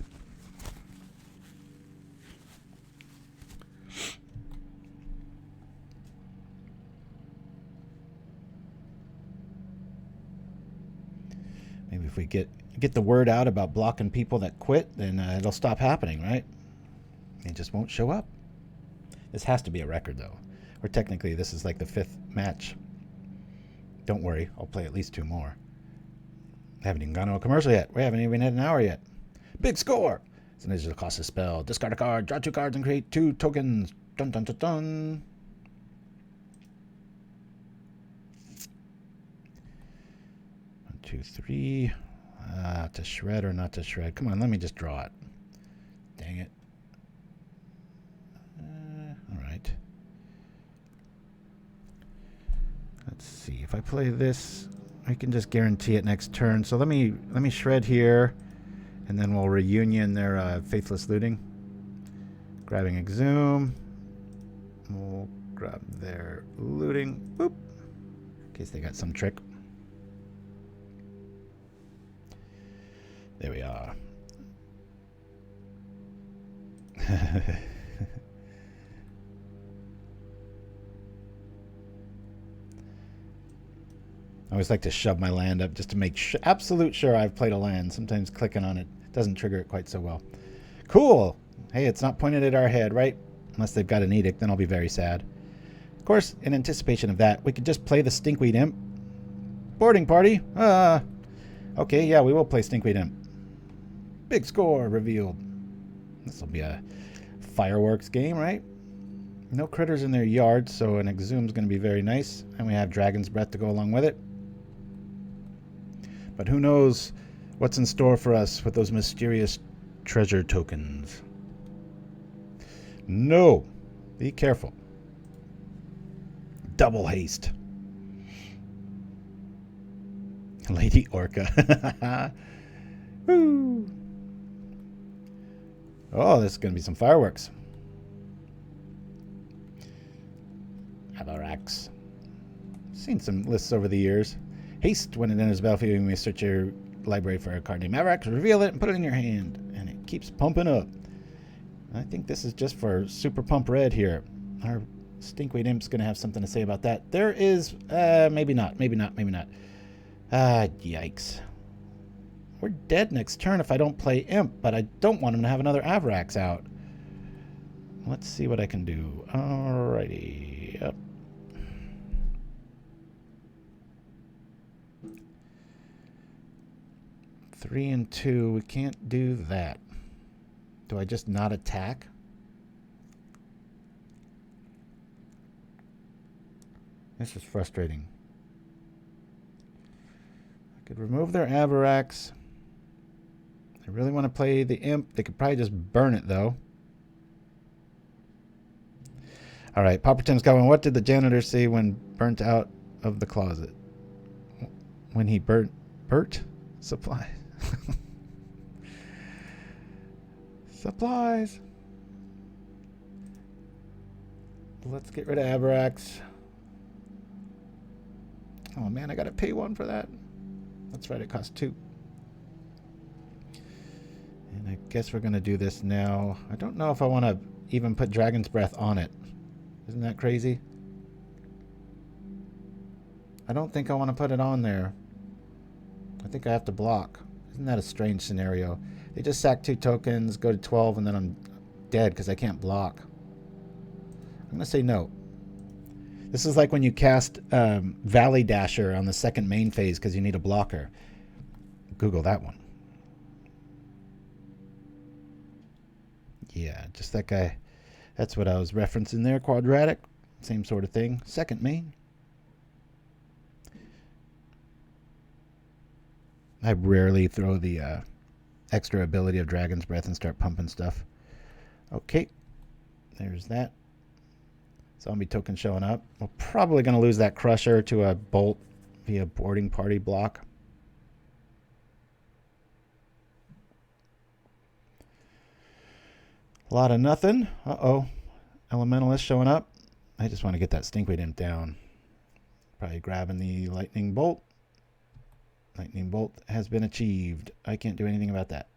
Speaker 3: Maybe if we get the word out about blocking people that quit, then it'll stop happening, right? They just won't show up. This has to be a record, though. Or technically, this is like the 5th match. Don't worry, I'll play at least 2 more. I haven't even gone to a commercial yet. We haven't even had an hour yet. Big score! So this is the cost of spell. Discard a card, draw 2 cards, and create 2 tokens. Dun dun dun dun. One, 2, 3. To shred or not to shred? Come on, let me just draw it. Dang it. All right. Let's see. If I play this, I can just guarantee it next turn. So let me shred here, and then we'll reunion their Faithless Looting. Grabbing Exhume. We'll grab their looting. Boop. In case they got some trick. There we are. I always like to shove my land up just to make absolute sure I've played a land. Sometimes clicking on it doesn't trigger it quite so well. Cool. Hey, it's not pointed at our head, right? Unless they've got an edict, then I'll be very sad. Of course, in anticipation of that, we could just play the Stinkweed Imp. Boarding party. Okay, yeah, we will play Stinkweed Imp. Big score revealed. This will be a fireworks game, right? No critters in their yard, so an Exhume is going to be very nice. And we have Dragon's Breath to go along with it. But who knows what's in store for us with those mysterious treasure tokens. No! Be careful. Double haste. Lady Orca. Woo! Oh, this is going to be some fireworks. Avarax. Seen some lists over the years. Haste when it enters the battlefield. You may search your library for a card named Avarax, reveal it, and put it in your hand. And it keeps pumping up. I think this is just for Super Pump Red here. Our Stinkweed Imp's going to have something to say about that. There is, maybe not. Yikes. We're dead next turn if I don't play Imp, but I don't want him to have another Avarax out. Let's see what I can do. Alrighty. Yep. Three and two. We can't do that. Do I just not attack? This is frustrating. I could remove their Avarax. I really want to play the Imp. They could probably just burn it, though. All right, Pauper Tim's going. What did the janitor say when burnt out of the closet? When he burnt supplies. Supplies. Let's get rid of Avarax. Oh man, I gotta pay one for that. That's right, it costs 2. And I guess we're gonna do this now. I don't know if I want to even put Dragon's Breath on it. Isn't that crazy? I don't think I want to put it on there. I think I have to block. Isn't that a strange scenario? They just sack 2 tokens, go to 12, and then I'm dead because I can't block. I'm going to say no. This is like when you cast Valley Dasher on the second main phase because you need a blocker. Google that one. Yeah, just that guy. That's what I was referencing there. Quadratic. Same sort of thing. Second main. I rarely throw the extra ability of Dragon's Breath and start pumping stuff. Okay. There's that. Zombie token showing up. We're probably going to lose that Crusher to a Bolt via boarding party block. A lot of nothing. Uh-oh. Elementalist showing up. I just want to get that Stinkweed Imp down. Probably grabbing the Lightning Bolt. Lightning Bolt has been achieved. I can't do anything about that.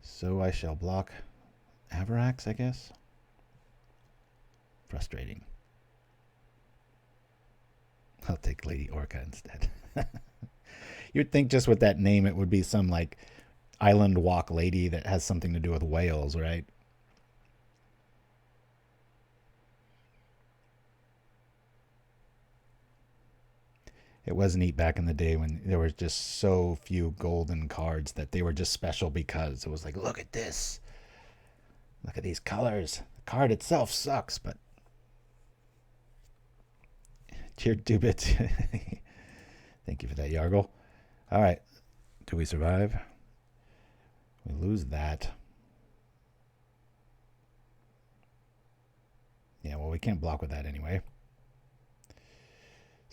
Speaker 3: So I shall block Avarax, I guess. Frustrating. I'll take Lady Orca instead. You'd think just with that name it would be some like island walk lady that has something to do with whales, right? It was neat back in the day when there were just so few golden cards that they were just special because it was like, look at this. Look at these colors. The card itself sucks, but... Cheer Dubit. Thank you for that, Yargle. All right. Do we survive? We lose that. Yeah, well, we can't block with that anyway.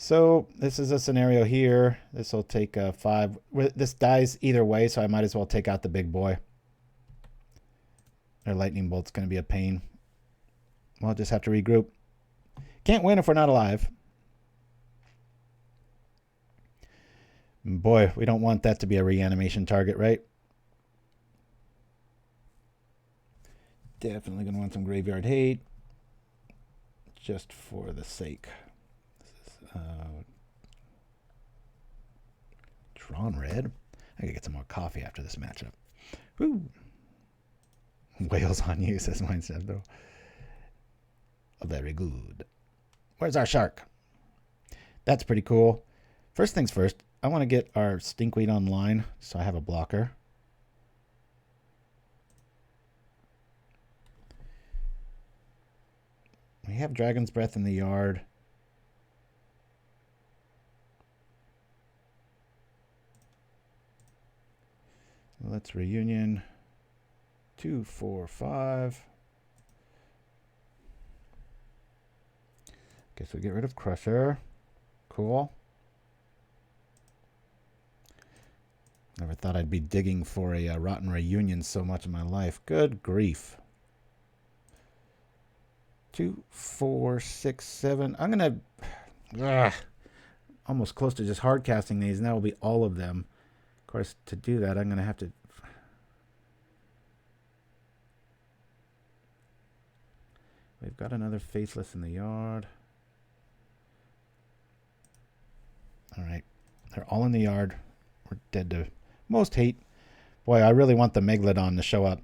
Speaker 3: So this is a scenario here. This will take 5. This dies either way, so I might as well take out the big boy. Their Lightning Bolt's going to be a pain. We'll just have to regroup. Can't win if we're not alive. Boy, we don't want that to be a reanimation target, right? Definitely going to want some Graveyard Hate. Just for the sake. Drawn red. I gotta get some more coffee after this matchup. Woo! Whales on you, says Mindset, though. Very good. Where's our shark? That's pretty cool. First things first, I want to get our Stinkweed online, so I have a blocker. We have Dragon's Breath in the yard. Let's reunion. 2, 4, 5. Guess we get rid of Crusher. Cool. Never thought I'd be digging for a rotten reunion so much in my life. Good grief. 2, 4, 6, 7. I'm going to... almost close to just hard casting these, and that will be all of them. Of course, to do that, I'm going to have to... We've got another Faithless in the yard. All right. They're all in the yard. We're dead to most hate. Boy, I really want the Megalodon to show up.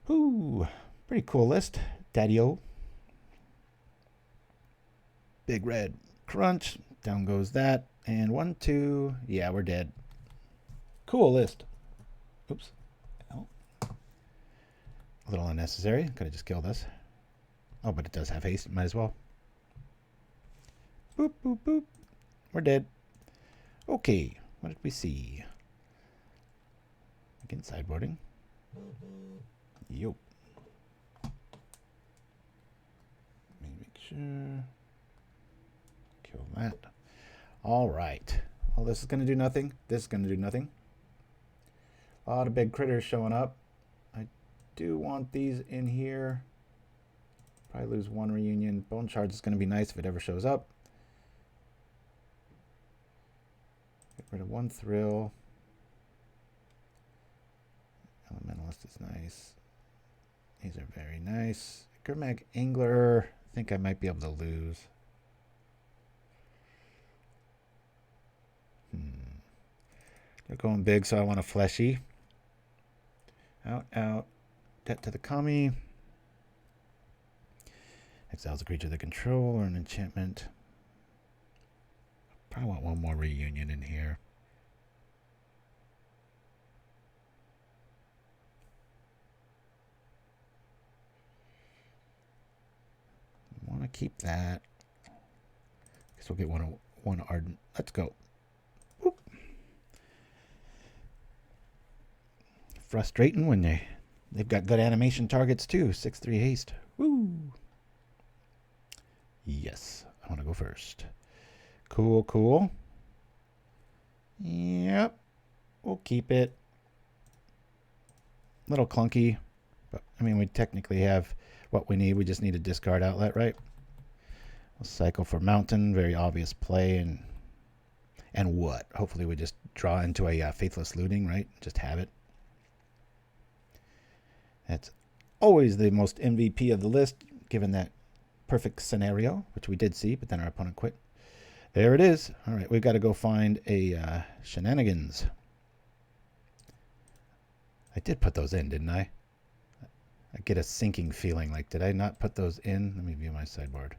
Speaker 3: Ooh, pretty cool list. Daddy-o. Big red crunch. Down goes that. And 1, 2. Yeah, we're dead. Cool list. Oops. Oh. A little unnecessary. Could have just killed us. Oh, but it does have haste. Might as well. Boop, boop, boop. We're dead. Okay. What did we see? Again, sideboarding. Yup. Let me make sure. Kill that. All right. Well, this is going to do nothing. This is going to do nothing. A lot of big critters showing up. I do want these in here. Probably lose one reunion. Bone Shards is going to be nice if it ever shows up. Get rid of one thrill. Elementalist is nice. These are very nice. Gurmag Angler. I think I might be able to lose. They're going big, so I want a fleshy. Out, out. Debt to the Kami. Exiles a creature they control or an enchantment. Probably want one more reunion in here. Want to keep that. Guess we'll get one Ardent. Let's go. Whoop. Frustrating when they've got good animation targets too. 6/3 haste. Woo. Yes, I want to go first. Cool, cool. Yep, we'll keep it. Little clunky, but I mean we technically have what we need. We just need a discard outlet, right? We'll cycle for Mountain. Very obvious play, and what? Hopefully we just draw into a Faithless Looting, right? Just have it. That's always the most MVP of the list, given that perfect scenario, which we did see, but then our opponent quit. There it is. All right, we've got to go find a Shenanigans. I did put those in, didn't I? I get a sinking feeling. Like, did I not put those in? Let me view my sideboard.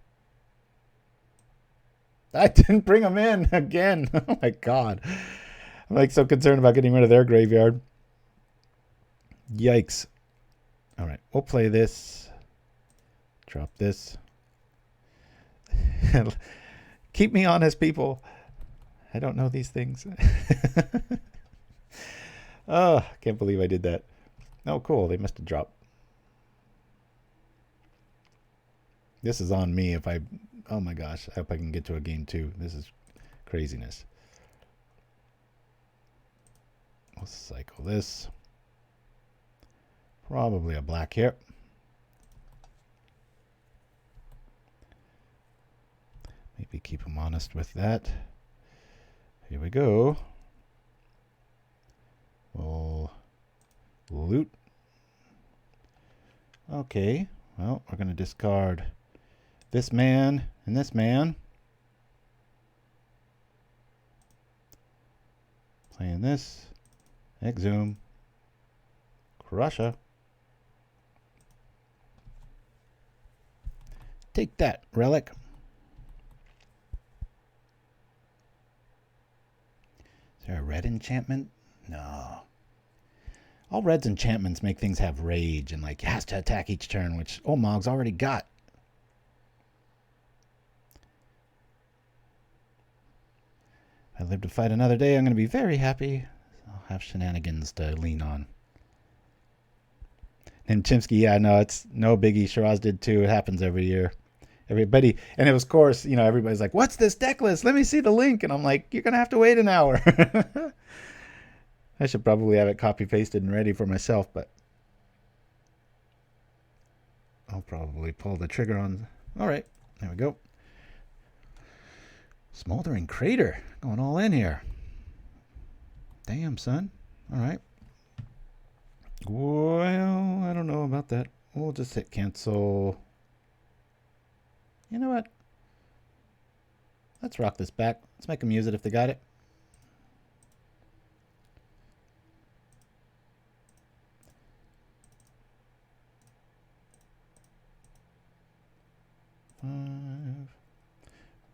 Speaker 3: I didn't bring them in again. Oh my god. I'm like so concerned about getting rid of their graveyard. Yikes. All right, we'll play this. Drop this. Keep me honest, people. I don't know these things. Oh, I can't believe I did that. Oh, cool. They must have dropped. This is on me if I... Oh my gosh. I hope I can get to a game 2. This is craziness. We'll cycle this. Probably a black here. Maybe keep them honest with that. Here we go. We'll loot. Okay. Well, we're going to discard this man and this man. Playing this. Exhume. Crusher. Take that, Relic. there a red enchantment? No. All red's enchantments make things have rage and like has to attack each turn, which Ulamog's already got. If I live to fight another day, I'm going to be very happy. I'll have Shenanigans to lean on. And Chimpskey, yeah, no, it's no biggie. Shiraz did too. It happens every year. Everybody, and it was, of course, you know, everybody's like, what's this Decklist? Let me see the link. And I'm like, you're going to have to wait an hour. I should probably have it copy pasted and ready for myself, but I'll probably pull the trigger on. All right, there we go. Smoldering Crater, going all in here. Damn, son. All right. Well, I don't know about that. We'll just hit cancel. You know what? Let's rock this back. Let's make them use it if they got it.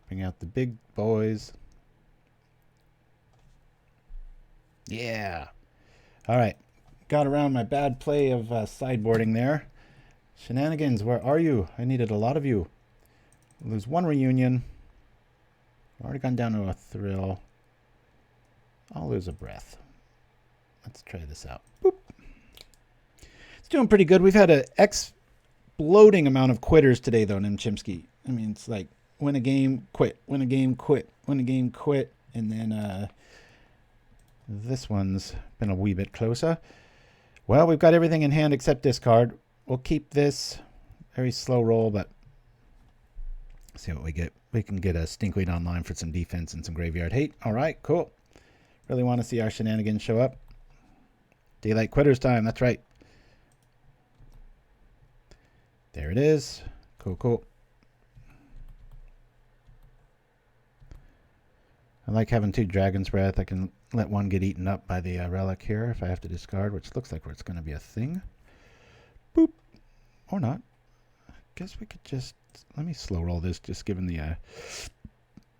Speaker 3: Bring out the big boys. Yeah. All right. Got around my bad play of sideboarding there. Shenanigans, where are you? I needed a lot of you. Lose one reunion. Already gone down to a thrill. I'll lose a breath. Let's try this out. Boop. It's doing pretty good. We've had an exploding amount of quitters today, though, in Chimpskey. I mean, it's like win a game, quit. Win a game, quit. Win a game, quit. And then this one's been a wee bit closer. Well, we've got everything in hand except discard. We'll keep this. Very slow roll, but see what we get. We can get a Stinkweed online for some defense and some graveyard hate. All right, cool. Really want to see our Shenanigans show up. Daylight quitters time. That's right. There it is. Cool, cool. I like having 2 Dragon's Breath. I can let one get eaten up by the relic here if I have to discard, which looks like it's going to be a thing. Boop. Or not. I guess we could just... Let me slow roll this, just given the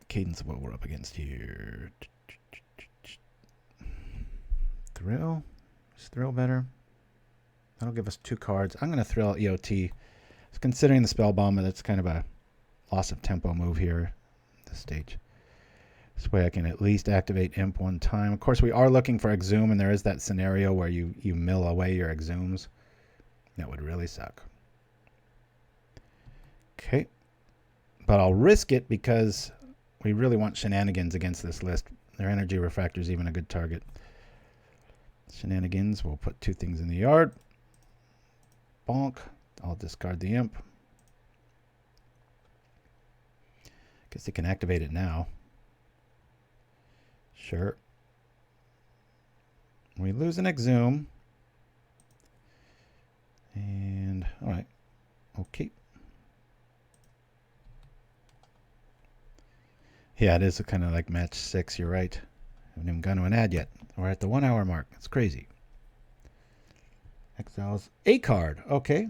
Speaker 3: cadence of what we're up against here. Thrill. Is Thrill better? That'll give us 2 cards. I'm going to Thrill EOT. Considering the Spellbomb, that's kind of a loss of tempo move here at this stage. This way I can at least activate Imp one time. Of course, we are looking for Exhume, and there is that scenario where you mill away your Exhumes. That would really suck. Okay. But I'll risk it because we really want Shenanigans against this list. Their Energy Refractor is even a good target. Shenanigans, we'll put 2 things in the yard. Bonk. I'll discard the Imp. Guess they can activate it now. Sure. We lose an Exhume. And, alright. Okay. Yeah, it is a kind of like match 6, you're right. I haven't even gone to an ad yet. We're at the 1 hour mark. It's crazy. Exiles a card. Okay.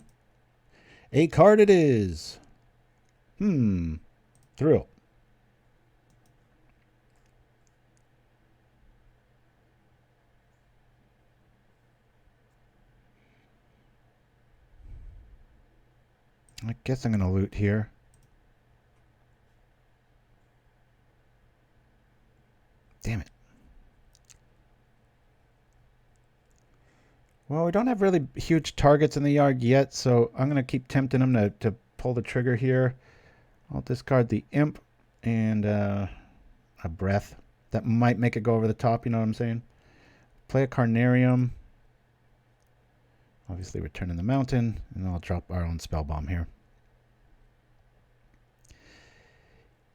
Speaker 3: A card it is. Thrill. I guess I'm going to loot here. Damn it. Well, we don't have really huge targets in the yard yet, so I'm going to keep tempting them to pull the trigger here. I'll discard the Imp and a Breath. That might make it go over the top, you know what I'm saying? Play a Carnarium. Obviously, return the mountain, and I'll drop our own Spellbomb here.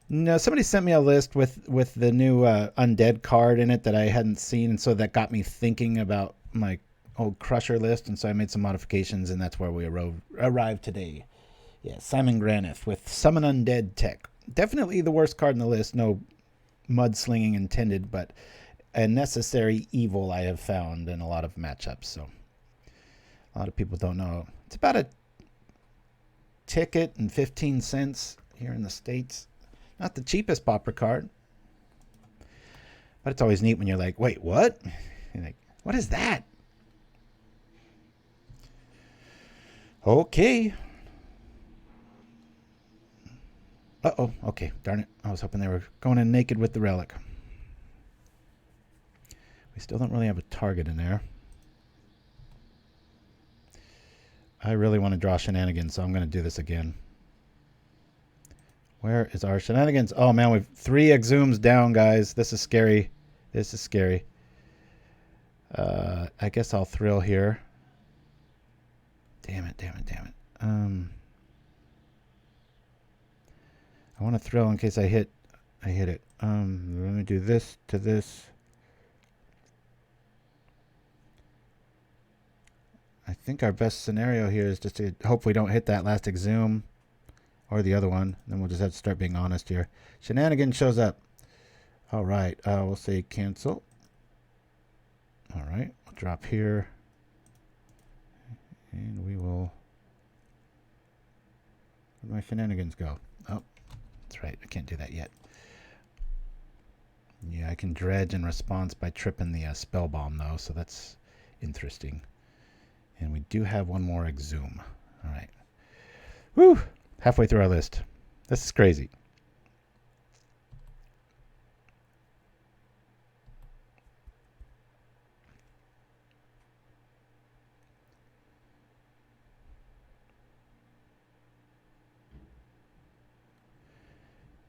Speaker 3: No, somebody sent me a list with the new Undead card in it that I hadn't seen, and so that got me thinking about my old Crusher list, and so I made some modifications, and that's where we arrived today. Yeah, Simon Granath with Summon Undead tech. Definitely the worst card in the list. No mudslinging intended, but a necessary evil I have found in a lot of matchups. So a lot of people don't know. It's about a ticket and 15 cents here in the States. Not the cheapest Pauper card. But it's always neat when you're like, wait, what? You're like, what is that? Okay. Uh-oh. Okay. Darn it. I was hoping they were going in naked with the relic. We still don't really have a target in there. I really want to draw Shenanigans, so I'm going to do this again. Where is our Shenanigans? Oh, man, we've 3 Exhumes down, guys. This is scary. This is scary. I guess I'll thrill here. Damn it, damn it, damn it. I want to thrill in case I hit it. Let me do this to this. I think our best scenario here is just to hope we don't hit that last Exhume or the other one. Then we'll just have to start being honest here. Shenanigans shows up. All right. We'll say cancel. All right. We'll drop here. And we will... Where'd my Shenanigans go? Oh, that's right. I can't do that yet. Yeah, I can dredge in response by tripping the Spellbomb, though, so that's interesting. And we do have one more Exhume. All right. Woo! Halfway through our list. This is crazy.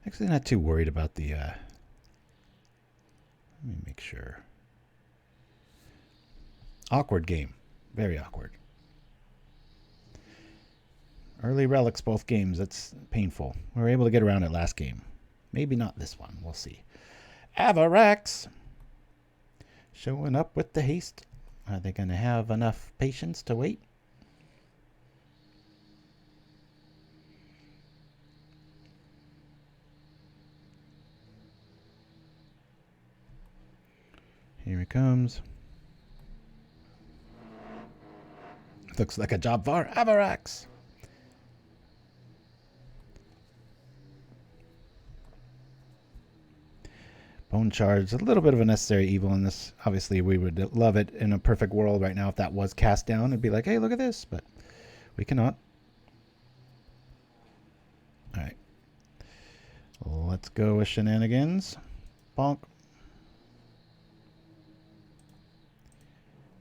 Speaker 3: Actually, not too worried about the... let me make sure. Awkward game. Very awkward. Early relics, both games. That's painful. We were able to get around it last game. Maybe not this one. We'll see. Avarax. Showing up with the haste. Are they going to have enough patience to wait? Here he comes. Looks like a job for Avarax. Bone Shards, a little bit of a necessary evil in this. Obviously, we would love it in a perfect world right now if that was cast down. It'd be like, hey, look at this. But we cannot. All right. Let's go with Shenanigans. Bonk.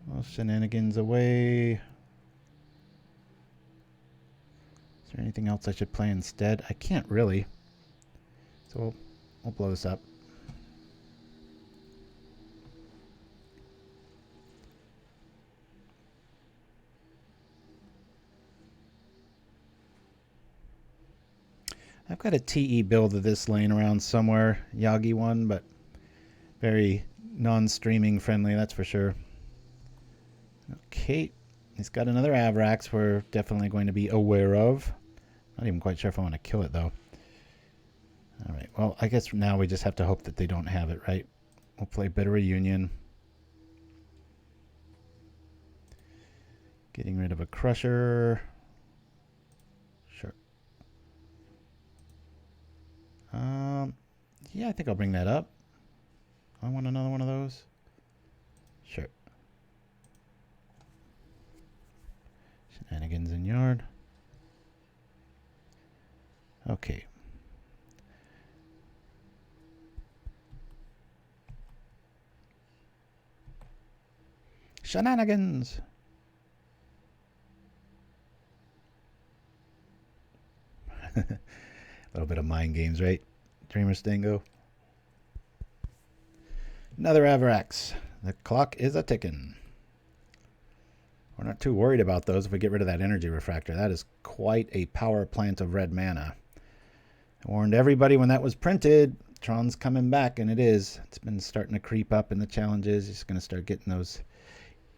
Speaker 3: Well, Shenanigans away. Is there anything else I should play instead? I can't really. So we'll blow this up. I've got a TE build of this laying around somewhere. Yagi one, but very non-streaming friendly, that's for sure. Okay. He's got another Avarax we're definitely going to be aware of. Not even quite sure if I want to kill it, though. All right. Well, I guess now we just have to hope that they don't have it, right? We'll play Bitter Reunion. Getting rid of a Crusher. Sure. Yeah, I think I'll bring that up. I want another one of those. Sure. Shenanigans in yard. Okay. Shenanigans. A little bit of mind games, right? Dreamer Stingo. Another Avarax. The clock is a ticking. We're not too worried about those if we get rid of that energy refractor. That is quite a power plant of red mana. I warned everybody when that was printed. Tron's coming back, and it is. It's been starting to creep up in the challenges. It's going to start getting those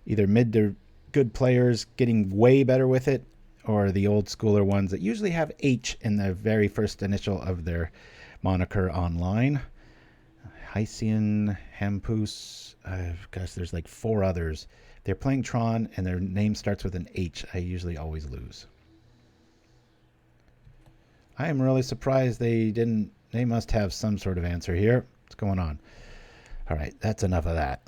Speaker 3: either mid to good players getting way better with it, or the old schooler ones that usually have H in the very first initial of their moniker online. Hycian, Hampus, gosh, there's like 4 others. They're playing Tron and their name starts with an H. I usually always lose. I am really surprised they didn't. They must have some sort of answer here. What's going on? All right, that's enough of that.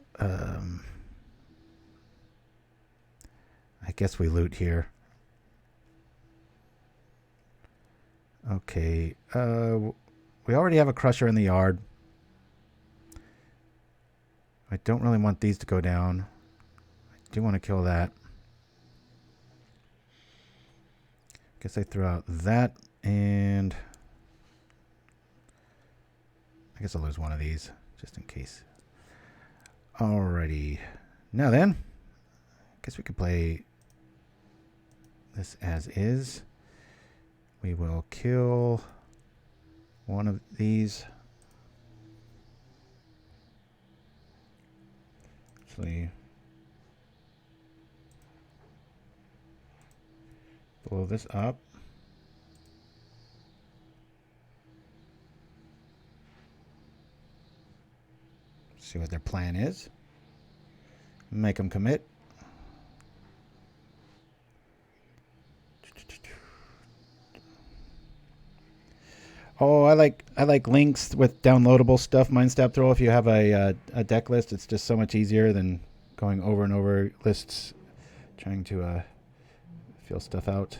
Speaker 3: I guess we loot here. Okay. We already have a crusher in the yard. I don't really want these to go down. I do want to kill that. Guess I throw out that, and I guess I'll lose one of these just in case. Alrighty. Now then, I guess we could play this as is. We will kill one of these. Actually, blow this up. See what their plan is. Make them commit. Oh, I like links with downloadable stuff. Mindstab Throw. If you have a deck list, it's just so much easier than going over and over lists, trying to fill stuff out.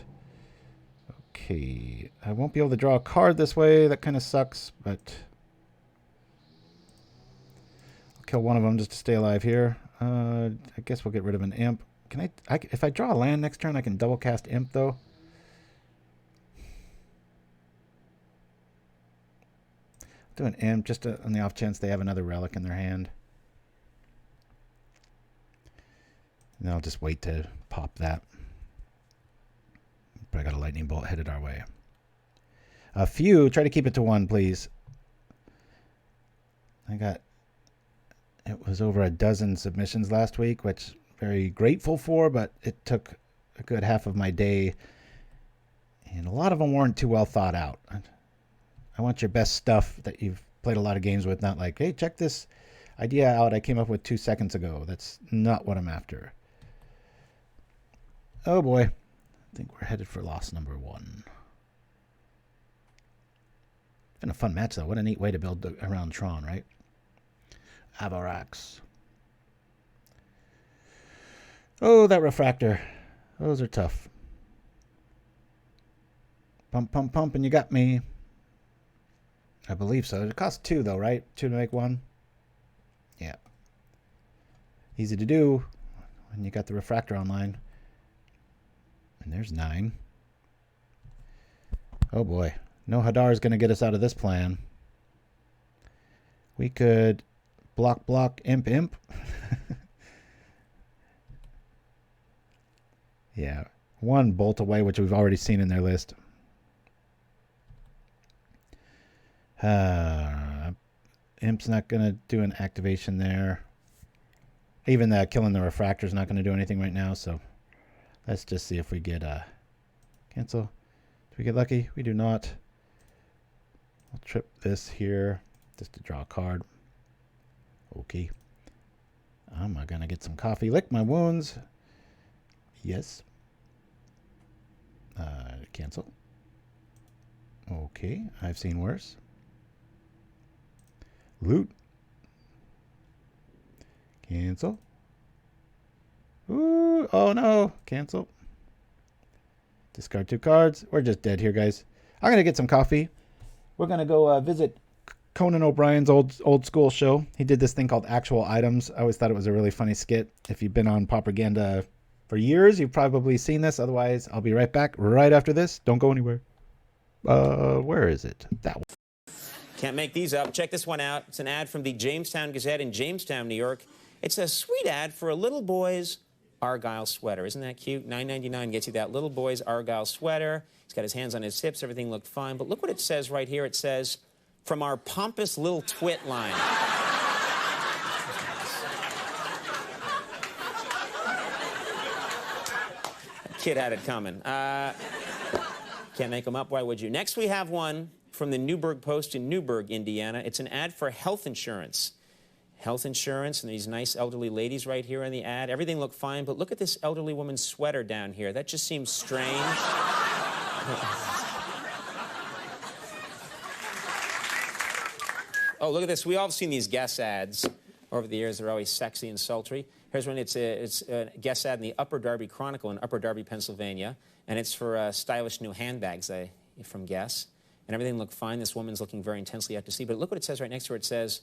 Speaker 3: Okay, I won't be able to draw a card this way. That kind of sucks, but I'll kill one of them just to stay alive here. I guess we'll get rid of an imp. Can I if I draw a land next turn, I can double cast imp though. Do an imp just on the off chance they have another relic in their hand. And I'll just wait to pop that. But I got a lightning bolt headed our way. A few, try to keep it to one, please. It was over a dozen submissions last week, which very grateful for, but it took a good half of my day. And a lot of them weren't too well thought out. I want your best stuff that you've played a lot of games with, not like, hey, check this idea out I came up with 2 seconds ago. That's not what I'm after. Oh boy. I think we're headed for loss number 1. Been a fun match though. What a neat way to build around Tron, right? Avarax. Oh, that refractor. Those are tough. Pump, pump, pump, and you got me. I believe so. It costs 2 though, right? 2 to make 1? Yeah. Easy to do when you got the refractor online. And there's 9. Oh boy. No Hadar is going to get us out of this plan. We could block, imp. Yeah. 1 bolt away, which we've already seen in their list. Imp's not going to do an activation there. Even killing the refractor is not going to do anything right now, so let's just see if we get cancel. Do we get lucky? We do not. I'll trip this here just to draw a card. Okay. I'm going to get some coffee. Lick my wounds. Yes. Cancel. Okay, I've seen worse. Loot. Cancel. Ooh, oh no. Cancel. Discard 2 cards. We're just dead here, guys. I'm going to get some coffee. We're going to go visit Conan O'Brien's old school show. He did this thing called Actual Items. I always thought it was a really funny skit. If you've been on propaganda for years, you've probably seen this. Otherwise, I'll be right back right after this. Don't go anywhere. Where is it? That one.
Speaker 4: Can't make these up. Check this one out. It's an ad from the Jamestown Gazette in Jamestown, New York. It's a sweet ad for a little boy's Argyle sweater. Isn't that cute? $9.99 gets you that little boy's Argyle sweater. He's got his hands on his hips. Everything looked fine. But look what it says right here. It says, from our pompous little twit line. Kid had it coming. Can't make them up. Why would you? Next, we have one from the Newburgh Post in Newburgh, Indiana. It's an ad for health insurance. Health insurance and these nice elderly ladies right here in the ad. Everything looked fine, but look at this elderly woman's sweater down here. That just seems strange. Oh, look at this. We all have seen these Guess ads over the years. They're always sexy and sultry. Here's one. It's a guest ad in the Upper Darby Chronicle in Upper Darby, Pennsylvania. And it's for stylish new handbags from Guess. And everything looked fine. This woman's looking very intensely out to sea. But look what it says right next to her. It says,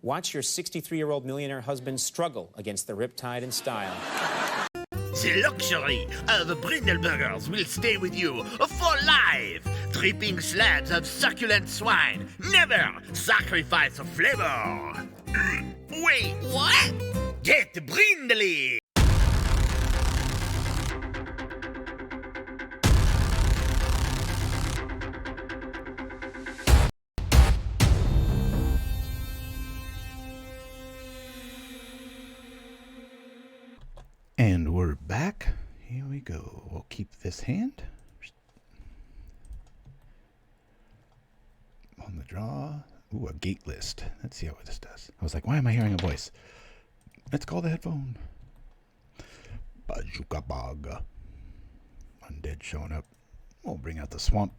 Speaker 4: watch your 63-year-old millionaire husband struggle against the riptide in style.
Speaker 5: The luxury of Brindleburgers will stay with you for life. Dripping slabs of succulent swine. Never sacrifice flavor. Wait, what? Get Brindley!
Speaker 3: And we're back. Here we go. We'll keep this hand on the draw. Ooh, a gate list. Let's see how this does. I was like, why am I hearing a voice? Let's call the headphone. Bojuka Bog. Undead showing up. We'll bring out the swamp.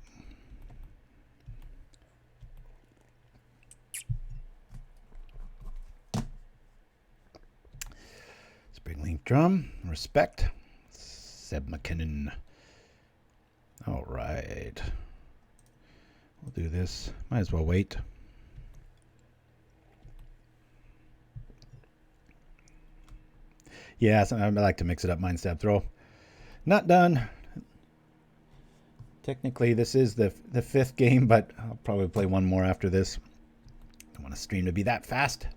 Speaker 3: Spring Link Drum. Respect. Seb McKinnon. All right. We'll do this. Might as well wait. Yeah, I like to mix it up. Mind Stab Throw. Not done. Technically, this is the fifth game, but I'll probably play one more after this. Don't want to stream to be that fast.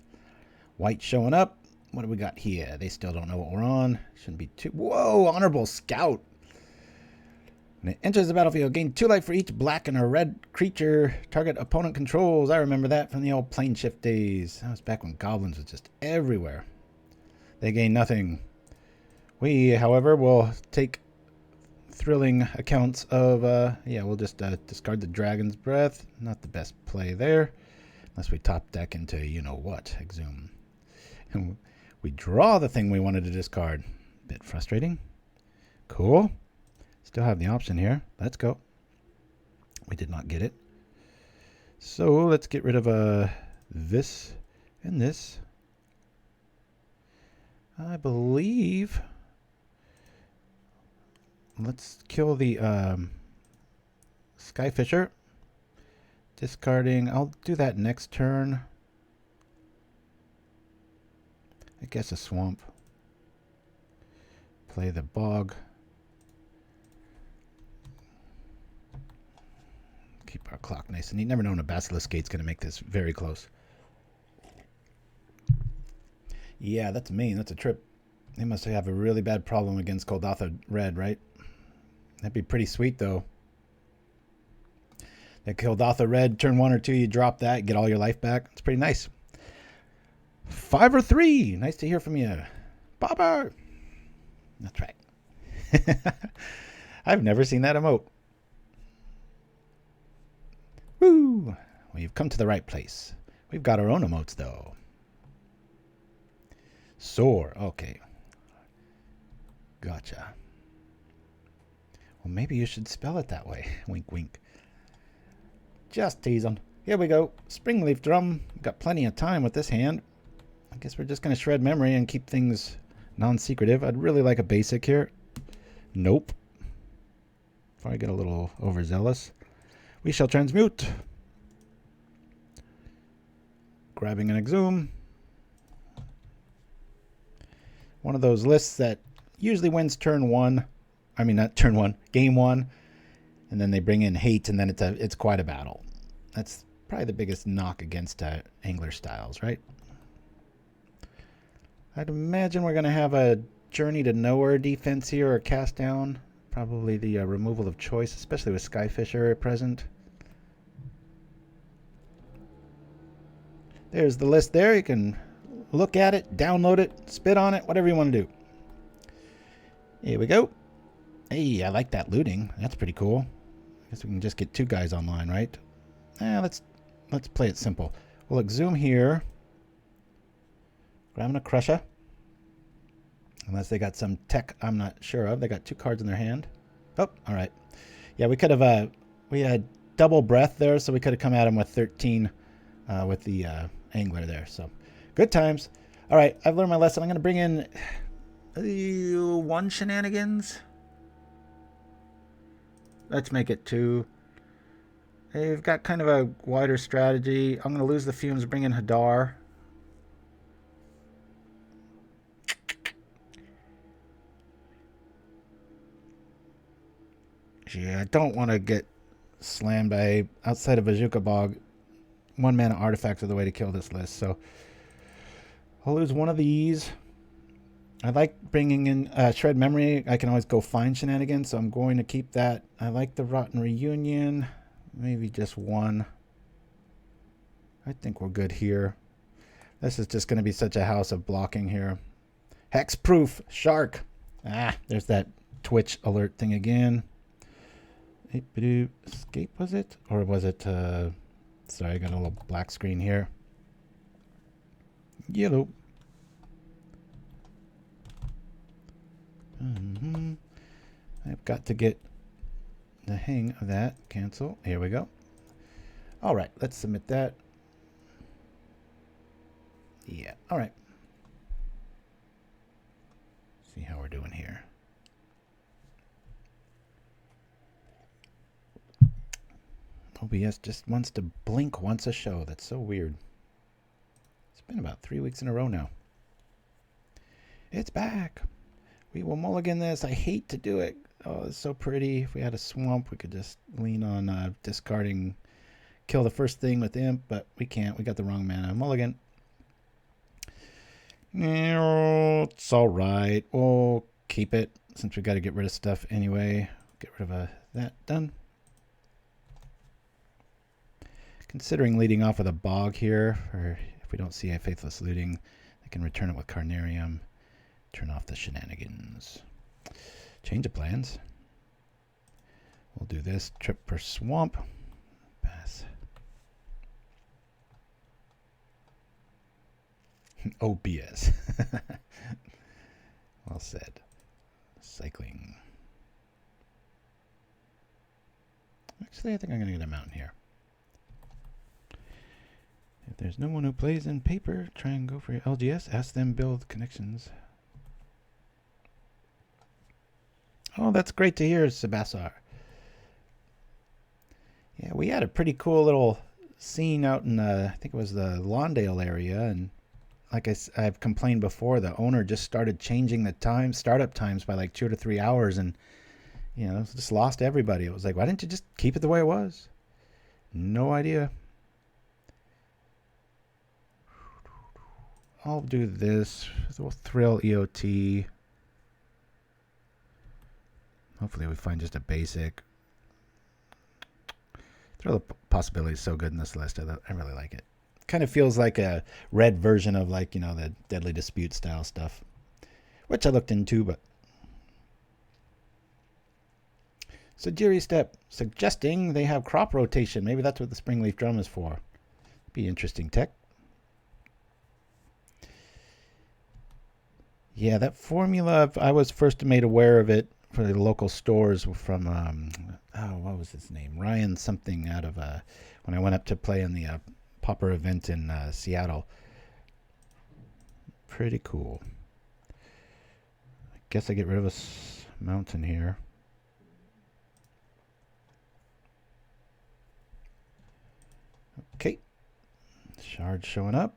Speaker 3: White showing up. What do we got here? They still don't know what we're on. Shouldn't be too... Whoa! Honorable Scout. When it enters the battlefield, gain 2 life for each black and a red creature target opponent controls. I remember that from the old plane shift days. That was back when goblins was just everywhere. They gain nothing. We, however, will take thrilling accounts of... yeah, we'll just discard the Dragon's Breath. Not the best play there. Unless we top deck into you-know-what. Exhume. And we draw the thing we wanted to discard. Bit frustrating. Cool. Still have the option here. Let's go. We did not get it. So let's get rid of this and this. I believe. Let's kill the Skyfisher. Discarding. I'll do that next turn. I guess a swamp. Play the bog. Keep our clock nice and neat. Never known a Basilisk Gate's going to make this very close. Yeah, that's mean. That's a trip. They must have a really bad problem against Golgotha Red, right? That'd be pretty sweet, though. That Golgotha Red, turn 1 or 2, you drop that, get all your life back. It's pretty nice. 5 or 3. Nice to hear from you. Pauper. That's right. I've never seen that emote. Woo! We've come to the right place. We've got our own emotes, though. Soar. Okay. Gotcha. Well, maybe you should spell it that way. Wink, wink. Just teasing. Here we go. Springleaf Drum. We've got plenty of time with this hand. I guess we're just going to shred memory and keep things non-secretive. I'd really like a basic here. Nope. Before I get a little overzealous. We shall transmute. Grabbing an Exhume. One of those lists that usually wins turn 1. I mean, not turn 1. Game 1. And then they bring in hate, and then it's quite a battle. That's probably the biggest knock against Angler styles, right? I'd imagine we're going to have a Journey to Nowhere defense here, or Cast Down. Probably the removal of choice, especially with Skyfisher present. There's the list there. You can look at it, download it, spit on it, whatever you want to do. Here we go. Hey, I like that looting. That's pretty cool. I guess we can just get 2 guys online, right? Let's play it simple. We'll Exhume here. Grabbing a Crusher. Unless they got some tech I'm not sure of. They got 2 cards in their hand. Oh, all right. Yeah, we could have... we had double breath there, so we could have come at him with 13 with the Angler there. So, good times. All right, I've learned my lesson. I'm going to bring in one Shenanigans. Let's make it 2. They've got kind of a wider strategy. I'm going to lose the fumes, bring in Hadar. Yeah, I don't want to get slammed by outside of Bojuka Bog. 1-mana artifacts are the way to kill this list, so I'll lose one of these. I like bringing in Shred Memory. I can always go find Shenanigans, so I'm going to keep that. I like the Rotten Reunion. Maybe just 1. I think we're good here. This is just going to be such a house of blocking here. Hexproof Shark. There's that Twitch alert thing again. Escape, was it? Or was it... sorry, I got a little black screen here. Yellow. I've got to get the hang of that. Cancel. Here we go. All right, let's submit that. Yeah, all right. See how we're doing here. OBS just wants to blink once a show. That's so weird. It's been about 3 weeks in a row now. It's back. We will mulligan this. I hate to do it. Oh, it's so pretty. If we had a swamp, we could just lean on discarding, kill the first thing with Imp, but we can't. We got the wrong mana. Mulligan. It's all right. We'll keep it since we got to get rid of stuff anyway. Get rid of that. Done. Considering leading off with a bog here, or if we don't see a Faithless Looting, I can return it with Carnarium. Turn off the Shenanigans. Change of plans. We'll do this. Trip per swamp. Pass. OBS. Well said. Cycling. Actually, I think I'm going to get a mountain here. If there's no one who plays in paper, try and go for your LGS. Ask them build connections. Oh, that's great to hear, Sebassar. Yeah, we had a pretty cool little scene out in, I think it was the Lawndale area, and like I've complained before, the owner just started changing the startup times by like 2 to 3 hours, and you know, just lost everybody. It was like, why didn't you just keep it the way it was? No idea. I'll do this. We'll thrill EOT. Hopefully we find just a basic. Thrill of Possibility is so good in this list. I really like it. Kind of feels like a red version of, like, you know, the Deadly Dispute style stuff, which I looked into, but. Sajiri Step suggesting they have crop rotation. Maybe that's what the Springleaf Drum is for. Be interesting tech. Yeah, that formula, I was first made aware of it for the local stores from, what was his name? Ryan something out of, when I went up to play in the Pauper event in Seattle. Pretty cool. I guess I get rid of a mountain here. Okay. Shard showing up.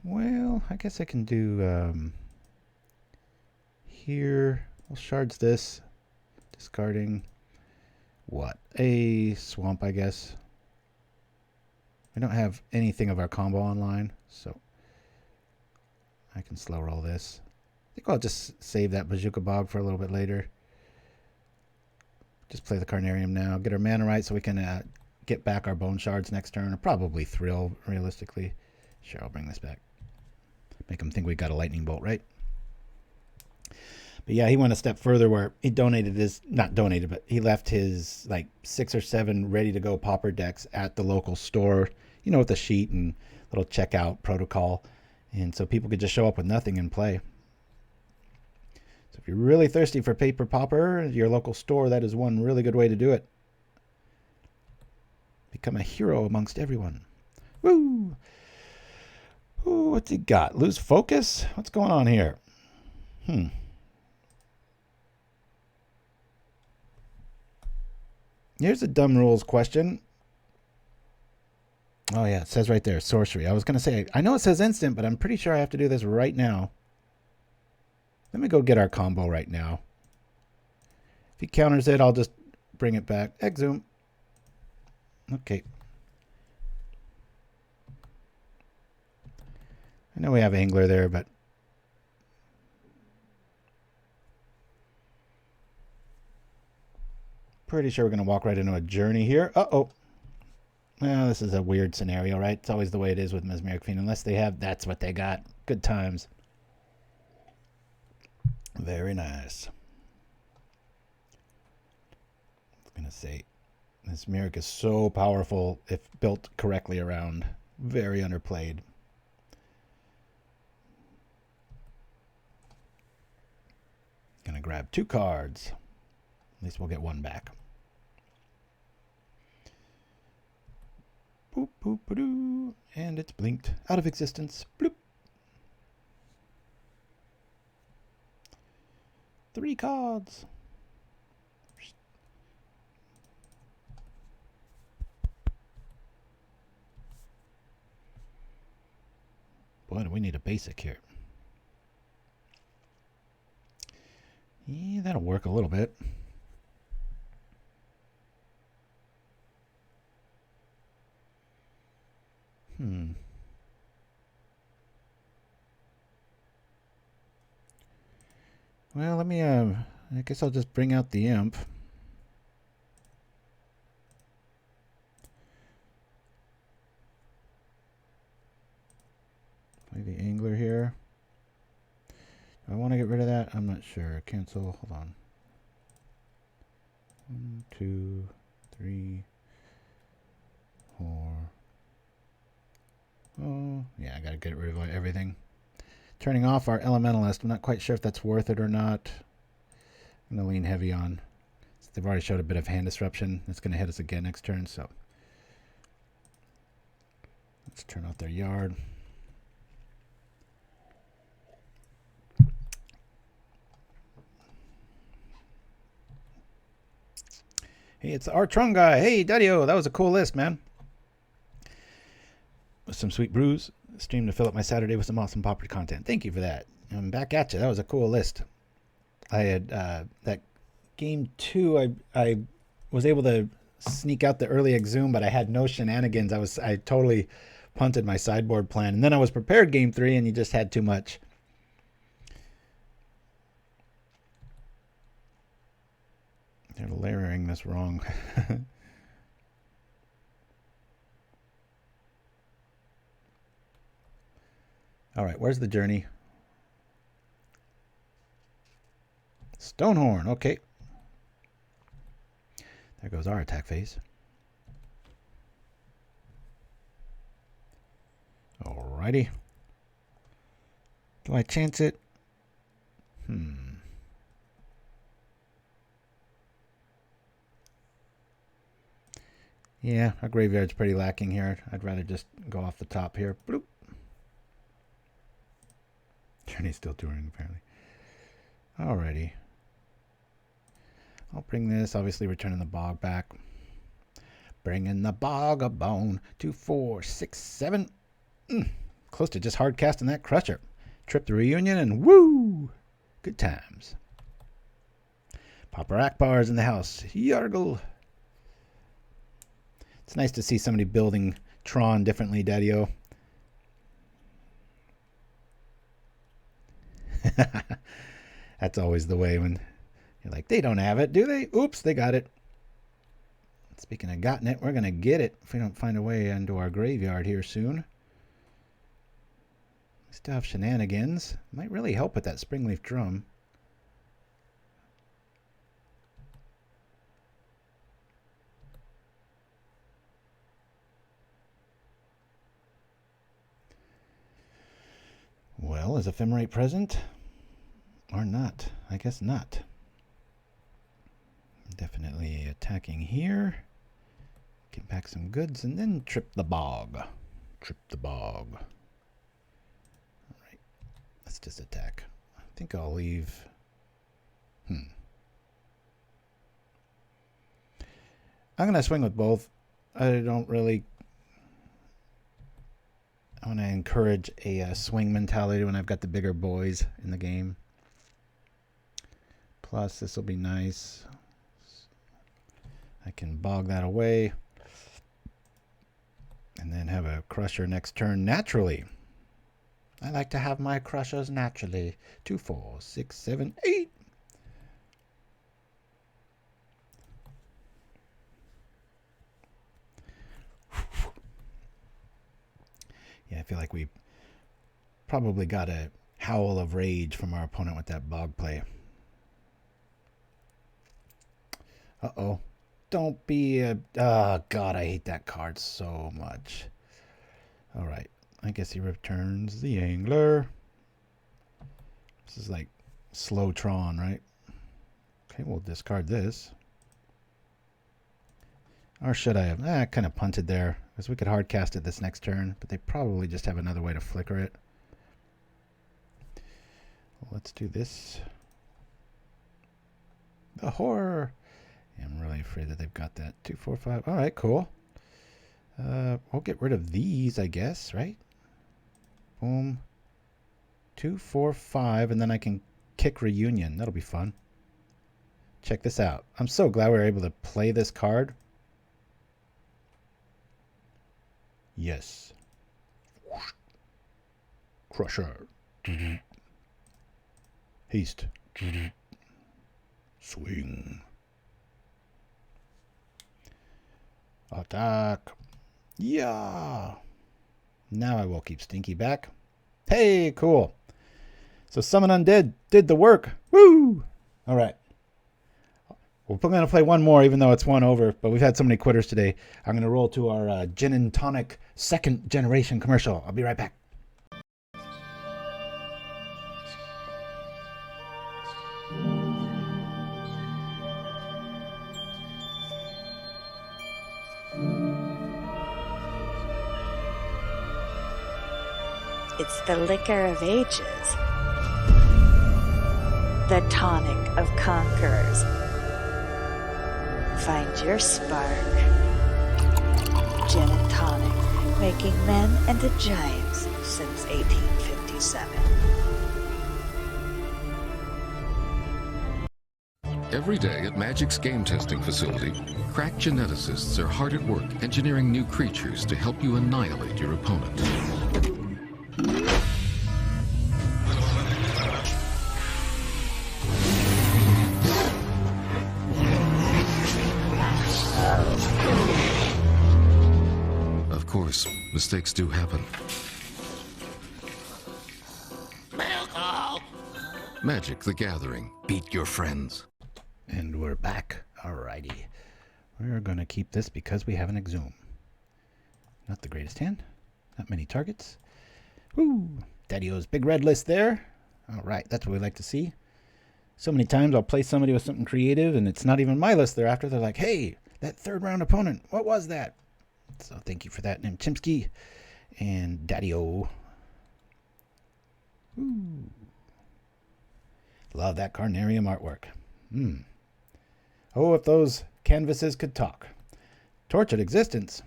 Speaker 3: Well, I guess I can do here. We'll shards this. Discarding what? A swamp, I guess. We don't have anything of our combo online, so I can slow roll this. I think I'll just save that Bojuka Bog for a little bit later. Just play the Carnarium now. Get our mana right so we can get back our Bone Shards next turn. Or probably Thrill, realistically. Sure, I'll bring this back. Make them think we got a lightning bolt, right? But yeah, he went a step further where he donated his, not donated, but he left his like 6 or 7 ready to go Pauper decks at the local store, you know, with the sheet and little checkout protocol. And so people could just show up with nothing and play. So if you're really thirsty for paper Pauper, your local store, that is one really good way to do it. Become a hero amongst everyone. Woo! Ooh, what's he got? Lose focus? What's going on here? Here's a dumb rules question. Oh, yeah, it says right there, sorcery. I was going to say, I know it says instant, but I'm pretty sure I have to do this right now. Let me go get our combo right now. If he counters it, I'll just bring it back. Exhume. Okay. I know we have Angler there, but pretty sure we're going to walk right into a journey here. Uh-oh. Well, this is a weird scenario, right? It's always the way it is with Mesmeric Fiend. Unless they have, that's what they got. Good times. Very nice. I was going to say, Mesmeric is so powerful if built correctly around. Very underplayed. Gonna grab 2 cards. At least we'll get 1 back. Boop, boop, ba-doo. And it's blinked out of existence. Bloop. 3 cards. Boy, do we need a basic here. Yeah, that'll work a little bit. Well, let me, I guess I'll just bring out the imp. Play the angler here. Do I want to get rid of that? I'm not sure. Cancel. Hold on. 1, 2, 3, 4. Oh, yeah, I got to get rid of everything. Turning off our Elementalist. I'm not quite sure if that's worth it or not. I'm going to lean heavy on. They've already showed a bit of hand disruption. It's going to hit us again next turn, so let's turn off their yard. Hey, it's the Artron guy. Hey, Daddy-O, that was a cool list, man. With some sweet brews. Stream to fill up my Saturday with some awesome Pauper content. Thank you for that. I'm back at you. That was a cool list. I had that game 2. I was able to sneak out the early Exhume, but I had no Shenanigans. I totally punted my sideboard plan, and then I was prepared game 3, and you just had too much. They're layering this wrong. All right, where's the journey? Stonehorn, okay. There goes our attack phase. Alrighty. Do I chance it? Yeah, our graveyard's pretty lacking here. I'd rather just go off the top here. Bloop. Journey's still touring, apparently. Alrighty. I'll bring this, obviously returning the bog back. Bringing the bog a bone. 2, 4, 6, 7. Close to just hard casting that crusher. Trip the reunion and woo! Good times. Pauper Akbar's in the house. Yargle. It's nice to see somebody building Tron differently, Daddy-O. That's always the way when you're like, they don't have it, do they? Oops, they got it. Speaking of gotten it, we're going to get it if we don't find a way into our graveyard here soon. We still have Shenanigans. Might really help with that Springleaf Drum. Well, is Ephemerate present? Or not? I guess not. Definitely attacking here. Get back some goods and then trip the bog. Trip the bog. Let's just attack. I think I'll leave. I'm going to swing with both. I don't really... I want to encourage a swing mentality when I've got the bigger boys in the game. Plus, this will be nice. I can bog that away. And then have a crusher next turn naturally. I like to have my crushers naturally. 2, 4, 6, 7, 8. Yeah, I feel like we probably got a howl of rage from our opponent with that bog play. Uh-oh. Don't be a... Oh, God, I hate that card so much. All right. I guess he returns the Angler. This is like slow Tron, right? Okay, we'll discard this. Or should I have? I kind of punted there, because we could hard cast it this next turn, but they probably just have another way to flicker it. Well, let's do this. The horror! Yeah, I'm really afraid that they've got that. 2, 4, 5. All right, cool. We'll get rid of these, I guess, right? Boom. 2, 4, 5, and then I can kick Reunion. That'll be fun. Check this out. I'm so glad we were able to play this card. Yes. Crusher. Haste. Swing. Attack. Yeah. Now I will keep Stinky back. Hey, cool. So Summon Undead did the work. Woo! All right. We're going to play one more, even though it's one over, but we've had so many quitters today. I'm going to roll to our Gin and Tonic 2nd generation commercial. I'll be right back.
Speaker 6: It's the liquor of ages, the tonic of conquerors. Find your spark. Gin and tonic, making men into giants since 1857.
Speaker 7: Every day at Magic's game testing facility, crack geneticists are hard at work engineering new creatures to help you annihilate your opponent. Of course, mistakes do happen. Magic the Gathering. Beat your friends.
Speaker 3: And we're back. Alrighty. We're going to keep this because we have an Exhume. Not the greatest hand. Not many targets. Woo! Daddy-O's big red list there. Alright, that's what we like to see. So many times I'll play somebody with something creative and it's not even my list they're after. They're like, hey, that third round opponent, what was that? So thank you for that, named Chimpskey and Daddy-O. Ooh. Love that Carnarium artwork. Oh, if those canvases could talk. Tortured Existence.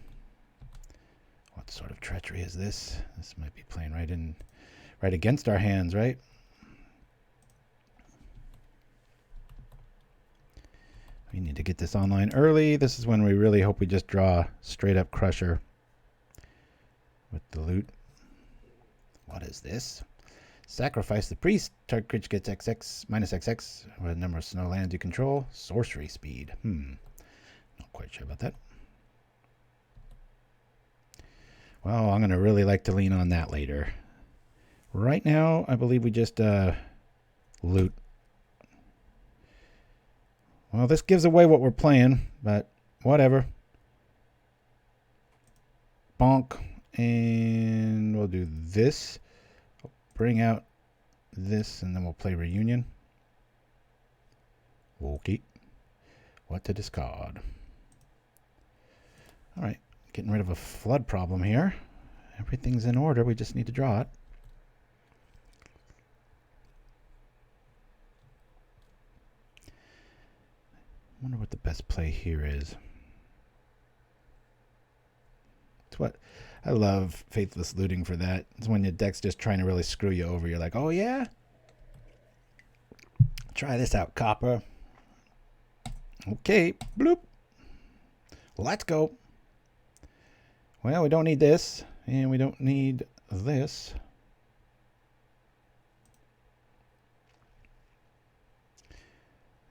Speaker 3: What sort of treachery is this? This might be playing right against our hands, right? We need to get this online early. This is when we really hope we just draw straight up Crusher with the loot. What is this? Sacrifice the priest. Target creature gets XX minus XX with a number of snow lands you control. Sorcery speed. Not quite sure about that. Well, I'm going to really like to lean on that later. Right now, I believe we just loot. Well, this gives away what we're playing, but whatever. Bonk. And we'll do this. Bring out this, and then we'll play Reunion. Okay. What to discard? All right. Getting rid of a flood problem here. Everything's in order. We just need to draw it. wonder what the best play here is. It's what I love Faithless Looting for that. It's when your deck's just trying to really screw you over. You're like, oh yeah? Try this out, copper. Okay, bloop. Let's go. Well, we don't need this, and we don't need this.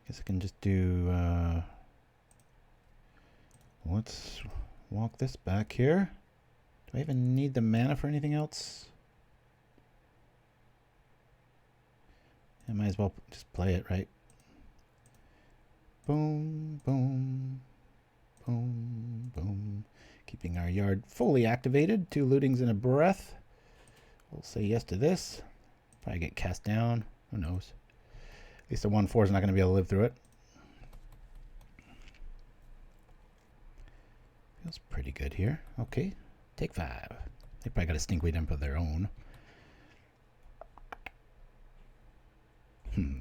Speaker 3: Guess I can just do, let's walk this back here. Do I even need the mana for anything else? I might as well just play it, right? Boom, boom, boom, boom. Keeping our yard fully activated. 2 lootings in a breath. We'll say yes to this. Probably get cast down. Who knows? At least the 1/4 is not going to be able to live through it. Feels pretty good here. Okay. Take 5. They probably got a Stinkweed Imp of their own.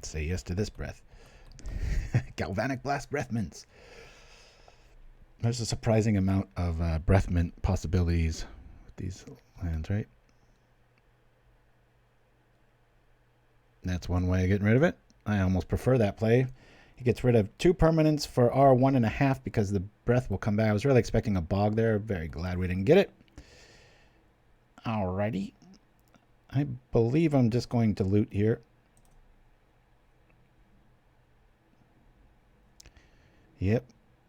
Speaker 3: Say yes to this breath. Galvanic Blast Breath Mints. There's a surprising amount of breath mint possibilities with these lands, right? That's one way of getting rid of it. I almost prefer that play. He gets rid of 2 permanents for our 1.5 because the breath will come back. I was really expecting a bog there. Very glad we didn't get it. Alrighty. I believe I'm just going to loot here. Yep.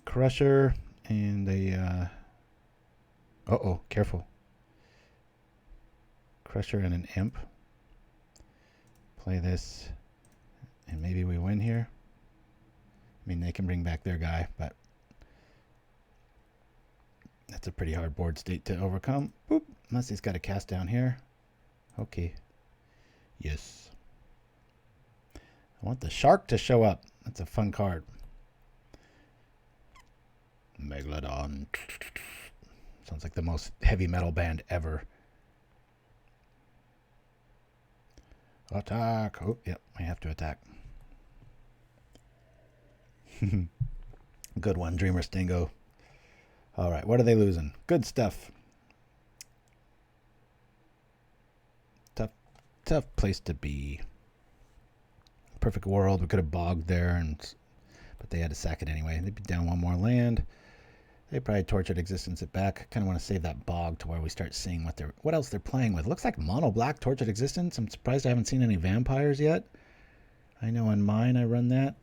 Speaker 3: Crusher and a uh-oh, careful. Crusher and an imp. Play this and maybe we win here. I mean, they can bring back their guy, but that's a pretty hard board state to overcome. Boop. Unless he's got a cast down here. Okay. Yes. I want the shark to show up. That's a fun card. Megalodon. Sounds like the most heavy metal band ever. Attack. Oh, yep, we have to attack. Good one, Dreamer Stingo. All right, what are they losing? Good stuff. Tough place to be. Perfect world. We could have bogged there, but they had to sack it anyway. They'd be down 1 more land. They probably tortured existence it back. Kind of want to save that bog to where we start seeing what else they're playing with. Looks like mono black tortured existence. I'm surprised I haven't seen any vampires yet. I know on mine I run that.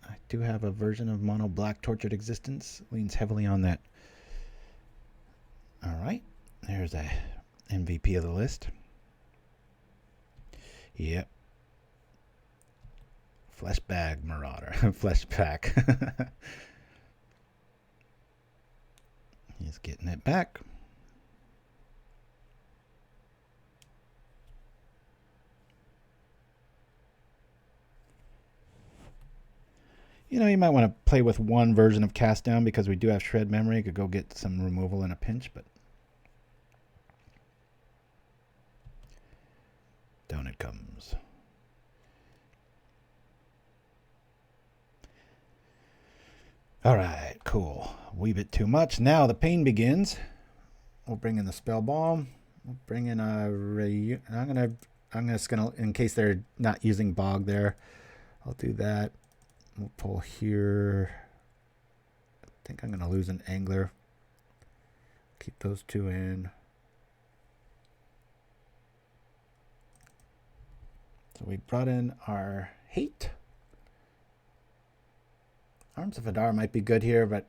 Speaker 3: I do have a version of mono black tortured existence. Leans heavily on that. All right, there's a MVP of the list. Yep. Fleshbag Marauder. Fleshbag. He's getting it back. You know, you might want to play with one version of Cast Down because we do have Shred Memory. You could go get some removal in a pinch, but down it comes. All right, cool. A wee bit too much. Now the pain begins. We'll bring in the Spellbomb. We'll bring in a I'm just gonna, in case they're not using Bog there, I'll do that. We'll pull here. I think I'm gonna lose an Angler. Keep those 2 in. So we brought in our hate. Arms of Hadar might be good here, but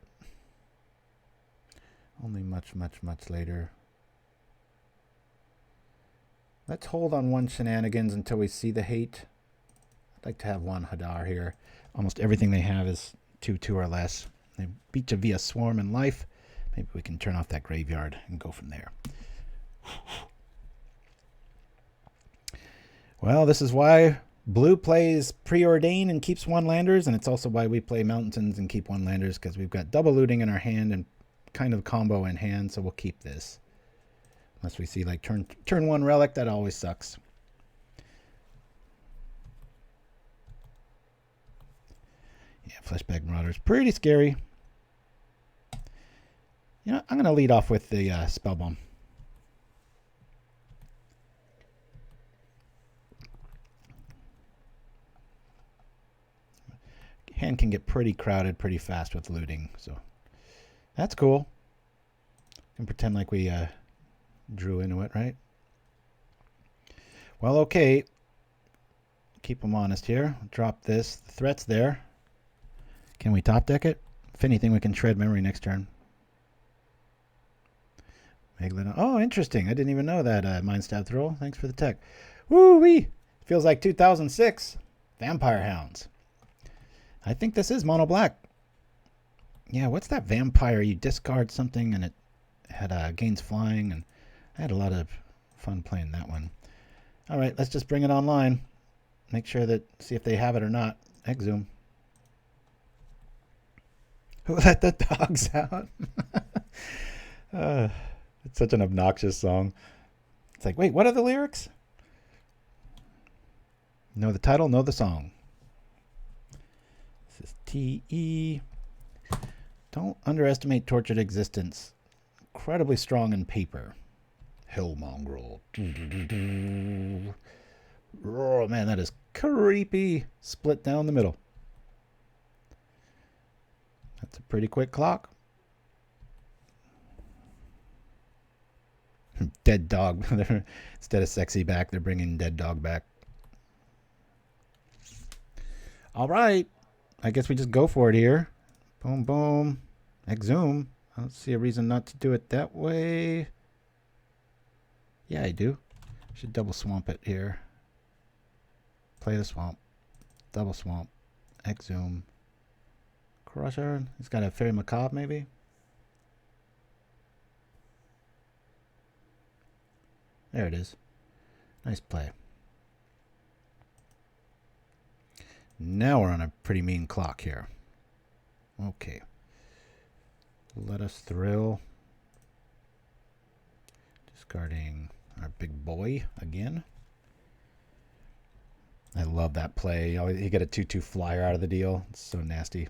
Speaker 3: only much later. Let's hold on 1 Shenanigans until we see the hate. I'd like to have 1 Hadar here. Almost everything they have is 2/2 or less. They beat you via Swarm and Life. Maybe we can turn off that graveyard and go from there. Well, this is why Blue plays Preordain and keeps 1 landers, and it's also why we play Mountains and keep 1 landers, because we've got double looting in our hand and kind of combo in hand, so we'll keep this. Unless we see like turn 1 relic, that always sucks. Yeah, Fleshbag Marauder is pretty scary. You know, I'm going to lead off with the Spellbomb. Hand can get pretty crowded pretty fast with looting, so that's cool. Can pretend like we drew into it, right? Well, okay. Keep them honest here. Drop this. The threat's there. Can we top deck it? If anything, we can shred memory next turn. Megalodon. Oh, interesting. I didn't even know that. Mind Stab Throw. Thanks for the tech. Woo-wee! Feels like 2006. Vampire Hounds. I think this is mono black. Yeah, what's that vampire? You discard something and it had gains flying, and I had a lot of fun playing that one. All right, let's just bring it online. Make sure that, see if they have it or not. Exhume. Who let the dogs out? It's such an obnoxious song. It's like, wait, what are the lyrics? Know the title, know the song. This is T.E. Don't underestimate Tortured Existence. Incredibly strong in paper. Hell Mongrel. Oh, man, that is creepy. Split down the middle. That's a pretty quick clock. Dead dog. Instead of sexy back, they're bringing dead dog back. All right. I guess we just go for it here. Boom, boom. Exhume. I don't see a reason not to do it that way. Yeah, I do. Should double swamp it here. Play the swamp. Double swamp. Exhume. Crusher. He's got a Fairy Macabre, maybe. There it is. Nice play. Now we're on a pretty mean clock here. Okay. Let us thrill. Discarding our big boy again. I love that play. You get a 2/2 flyer out of the deal. It's so nasty.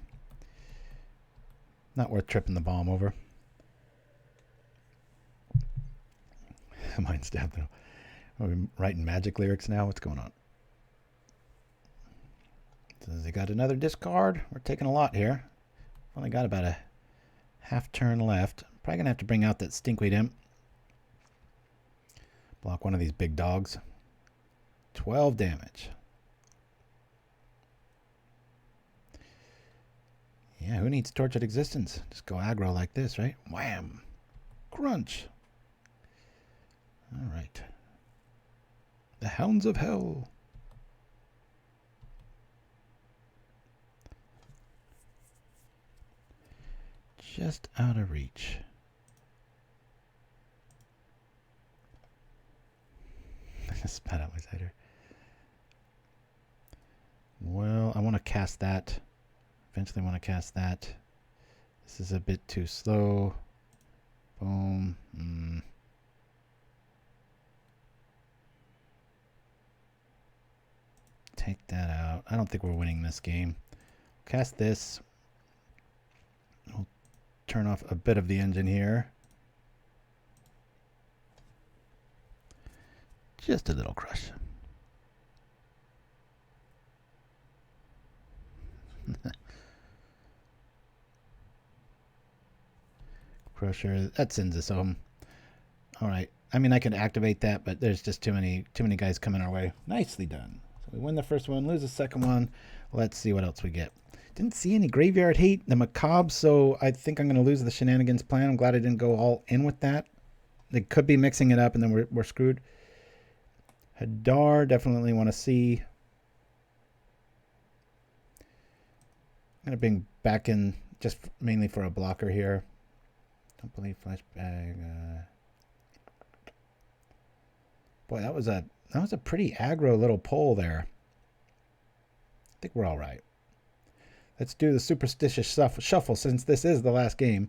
Speaker 3: Not worth tripping the bomb over. Mind Stab though. Are we writing magic lyrics now? What's going on? Does he got another discard? We're taking a lot here. Only got about a half turn left. Probably gonna have to bring out that Stinkweed Imp. Block one of these big dogs. 12 damage. Yeah, who needs Tortured Existence? Just go aggro like this, right? Wham! Crunch! Alright. The Hounds of Hell. Just out of reach. Spat out my cider. Well, I want to cast that. Eventually want to cast that. This is a bit too slow. Boom. Take that out. I don't think we're winning this game. Cast this. We'll turn off a bit of the engine here. Just a little crush. Crusher, that sends us home. All right. I mean, I could activate that, but there's just too many guys coming our way. Nicely done. So we win the first one, lose the second one. Let's see what else we get. Didn't see any graveyard hate, the macabre, so I think I'm going to lose the Shenanigans plan. I'm glad I didn't go all in with that. They could be mixing it up, and then we're screwed. Hadar, definitely want to see. I'm going to bring back in just mainly for a blocker here. Don't believe Fleshbag. Boy, that was a pretty aggro little pull there. I think we're all right. Let's do the superstitious shuffle since this is the last game.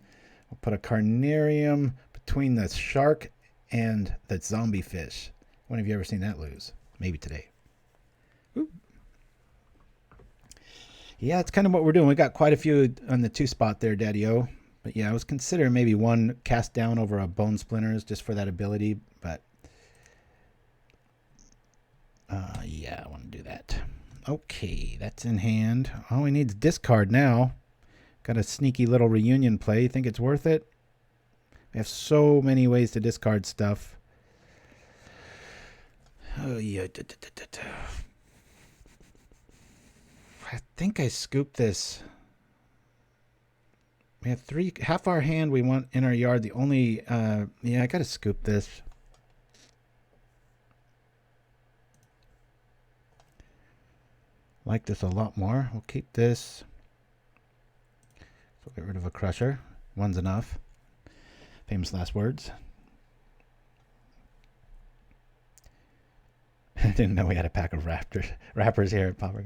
Speaker 3: We'll put a Carnarium between the shark and the zombie fish. When have you ever seen that lose? Maybe today. Ooh. Yeah, it's kind of what we're doing. We got quite a few on the 2 spot there, Daddy-O. But yeah, I was considering maybe 1 cast down over a Bone Splinters just for that ability. But yeah, I want to do that. Okay, that's in hand. All we need is discard now. Got a sneaky little reunion play. You think it's worth it? We have so many ways to discard stuff. Oh, yeah. I think I scooped this. We have 3, half our hand we want in our yard. The only, yeah, I got to scoop this. Like this a lot more. We'll keep this. So get rid of a crusher. 1's enough. Famous last words. I didn't know we had a pack of rappers here at Pauper.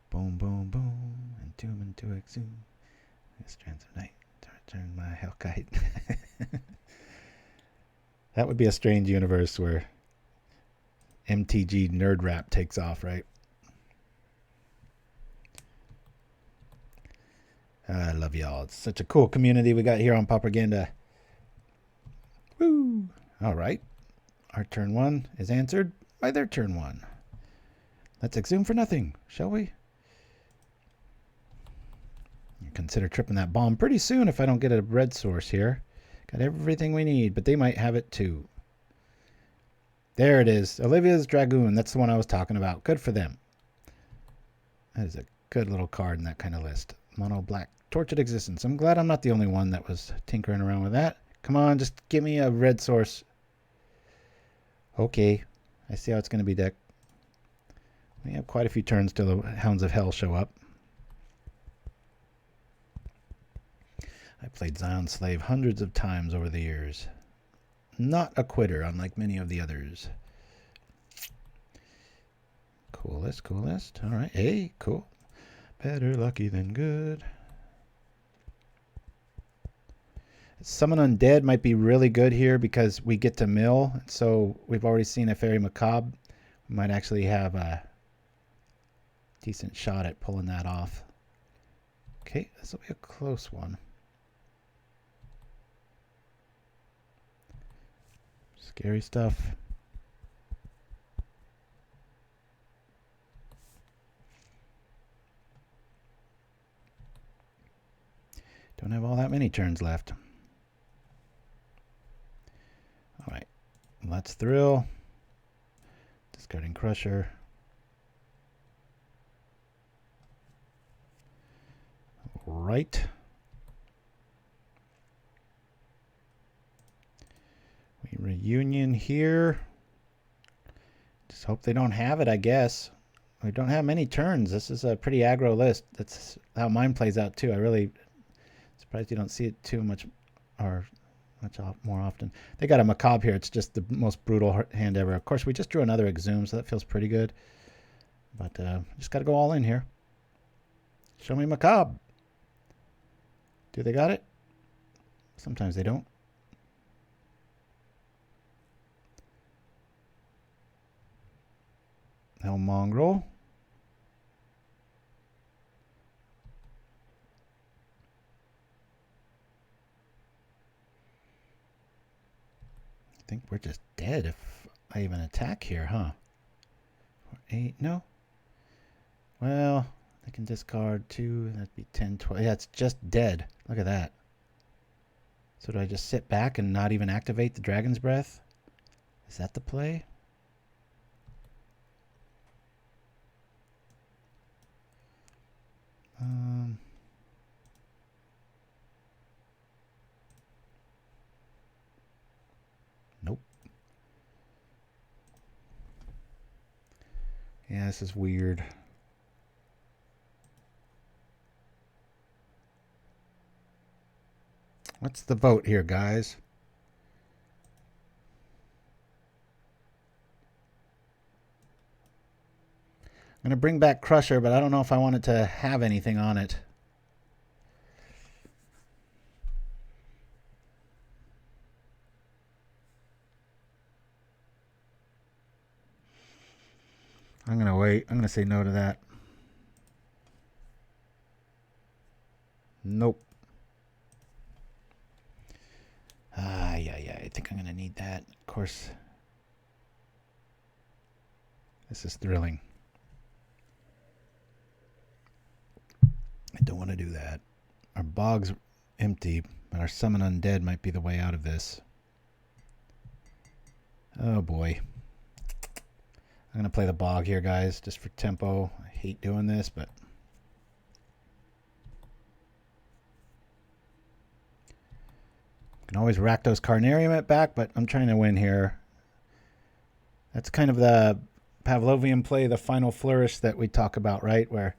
Speaker 3: Boom, boom, boom. Entomb into Exhume. Strands of Night. Turn my Hellkite. That would be a strange universe where MTG nerd rap takes off, right? I love y'all. It's such a cool community we got here on Propaganda. Woo! All right. Our turn 1 is answered by their turn 1. Let's exhume for nothing, shall we? Consider tripping that bomb pretty soon if I don't get a red source here. Got everything we need, but they might have it too. There it is. Olivia's Dragoon. That's the one I was talking about. Good for them. That is a good little card in that kind of list. Mono black. Tortured Existence. I'm glad I'm not the only one that was tinkering around with that. Come on, just give me a red source. Okay. I see how it's going to be, deck. We have quite a few turns till the Hounds of Hell show up. I played Zion Slave hundreds of times over the years. Not a quitter, unlike many of the others. Coolest, coolest. All right. Hey, cool. Better lucky than good. Summon Undead might be really good here because we get to mill. So we've already seen a Fairy Macabre. We might actually have a decent shot at pulling that off. Okay, this will be a close one. Scary stuff. Don't have all that many turns left. All right, let's thrill. Discarding Crusher. Right. We reunion here. Just hope they don't have it, I guess. We don't have many turns. This is a pretty aggro list. That's how mine plays out too. I really surprised you don't see it too much or much more often. They got a Macabre here. It's just the most brutal hand ever. Of course, we just drew another Exhume, so that feels pretty good. But just got to go all in here. Show me Macabre. Do they got it? Sometimes they don't. Hell Mongrel. I think we're just dead if I even attack here, huh? 8, no? Well, I can discard 2, that'd be 10, 12. Yeah, it's just dead. Look at that. So do I just sit back and not even activate the Dragon's Breath? Is that the play? Nope. Yeah, this is weird. What's the vote here, guys? I'm going to bring back Crusher, but I don't know if I want it to have anything on it. I'm going to wait. I'm going to say no to that. Nope. Yeah. I think I'm going to need that. Of course. This is thrilling. I don't want to do that. Our bog's empty, but our Summon Undead might be the way out of this. Oh boy. I'm going to play the bog here, guys, just for tempo. I hate doing this, but... can always Rakdos Carnarium it back, but I'm trying to win here. That's kind of the Pavlovian play, the final flourish that we talk about, right? Where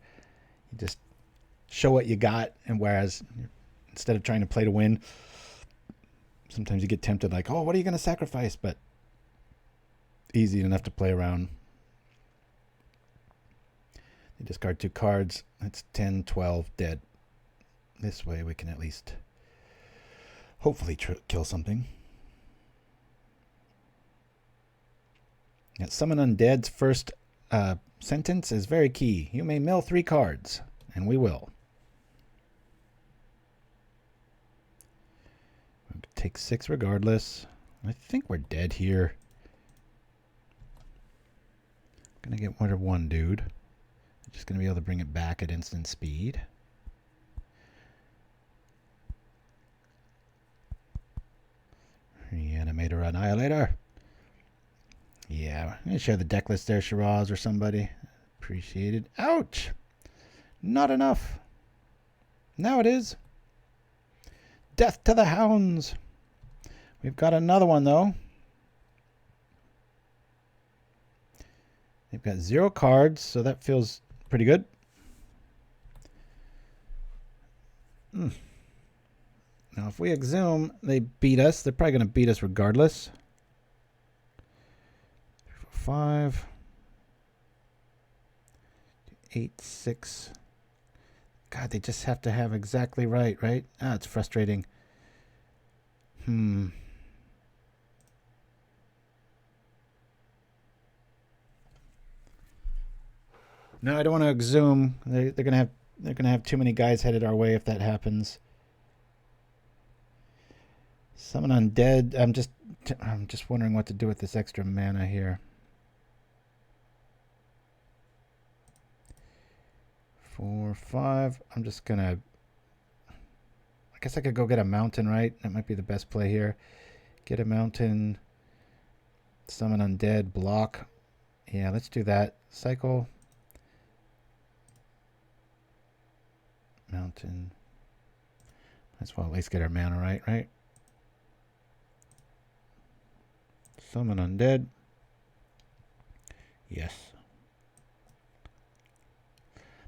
Speaker 3: you just show what you got, and whereas instead of trying to play to win, sometimes you get tempted like, oh, what are you going to sacrifice? But easy enough to play around. You discard 2 cards. That's 10, 12, dead. This way we can at least hopefully kill something. Now, Summon Undead's first sentence is very key. You may mill 3 cards, and we will. We'll take 6 regardless. I think we're dead here. Gonna get rid of 1 dude. Just gonna be able to bring it back at instant speed. Reanimator, Annihilator. Yeah, I'm gonna share the deck list there, Shiraz or somebody. Appreciated. Ouch! Not enough. Now it is. Death to the hounds. We've got another one though. They've got 0 cards, so that feels pretty good. Now, if we exhume, they beat us. They're probably going to beat us regardless. 3, 4, 5. 8, 6. God, they just have to have exactly right? Ah, it's frustrating. No, I don't want to exhume. They're gonna have too many guys headed our way if that happens. Summon Undead. I'm just wondering what to do with this extra mana here. 4, 5. I'm just gonna. I guess I could go get a mountain, right? That might be the best play here. Get a mountain. Summon Undead. Block. Yeah, let's do that. Cycle. Mountain. Might as well at least get our mana right? Summon Undead. Yes.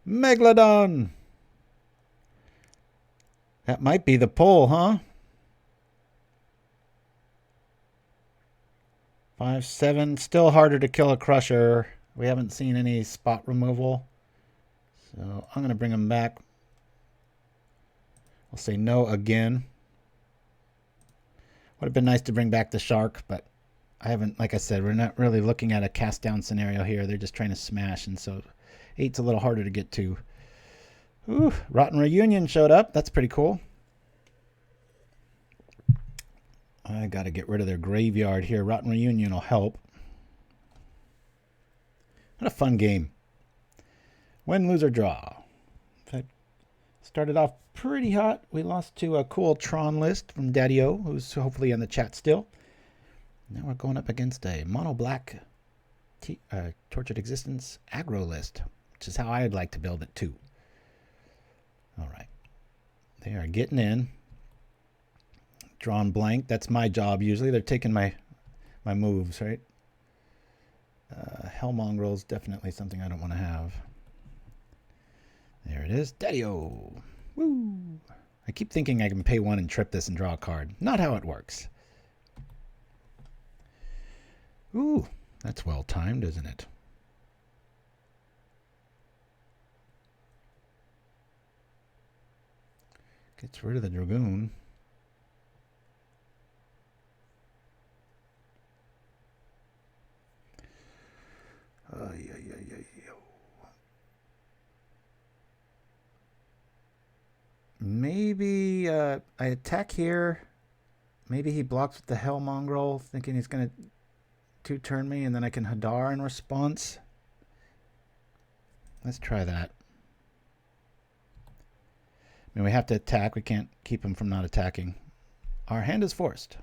Speaker 3: Megalodon! That might be the pull, huh? 5, 7. Still harder to kill a Crusher. We haven't seen any spot removal. So I'm going to bring him back. I'll say no again. Would have been nice to bring back the Shark, but I haven't, like I said, we're not really looking at a cast down scenario here. They're just trying to smash, and so 8's a little harder to get to. Ooh, Rotten Reunion showed up. That's pretty cool. I got to get rid of their graveyard here. Rotten Reunion will help. What a fun game. Win, lose, or draw. In fact, started off pretty hot. We lost to a cool Tron list from Daddy-O, who's hopefully in the chat still. Now we're going up against a mono black Tortured Existence aggro list, which is how I'd like to build it too. All right. They are getting in. Drawn blank. That's my job usually. They're taking my moves, right? Hell Mongrel's definitely something I don't want to have. There it is. Daddy-O. Woo! I keep thinking I can pay 1 and trip this and draw a card. Not how it works. Ooh, that's well timed, isn't it? Gets rid of the Dragoon. Maybe I attack here. Maybe he blocks with the Hell Mongrel, thinking he's going to 2-turn me, and then I can Hadar in response. Let's try that. I mean, we have to attack. We can't keep him from not attacking. Our hand is forced.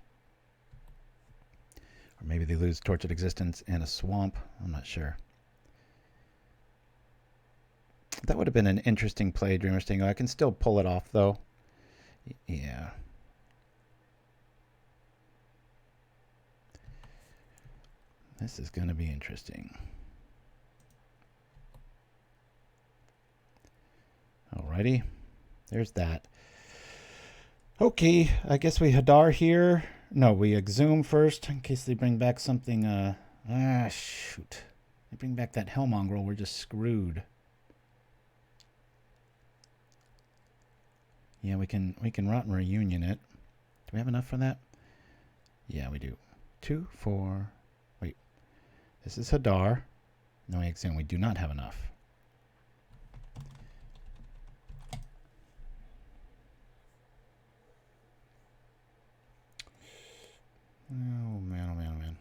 Speaker 3: Or maybe they lose Tortured Existence and a Swamp. I'm not sure. That would have been an interesting play, Dreamer Stingo. I can still pull it off, though. Yeah. This is going to be interesting. Alrighty. There's that. Okay, I guess we Hadar here. No, we Exhume first in case they bring back something. Shoot. They bring back that Hell Mongrel. We're just screwed. Yeah, we can Rotten Reunion it. Do we have enough for that? Yeah, we do. 2, 4. Wait. This is Hadar. No, we Exhume. We do not have enough. Oh, man, oh, man, oh, man.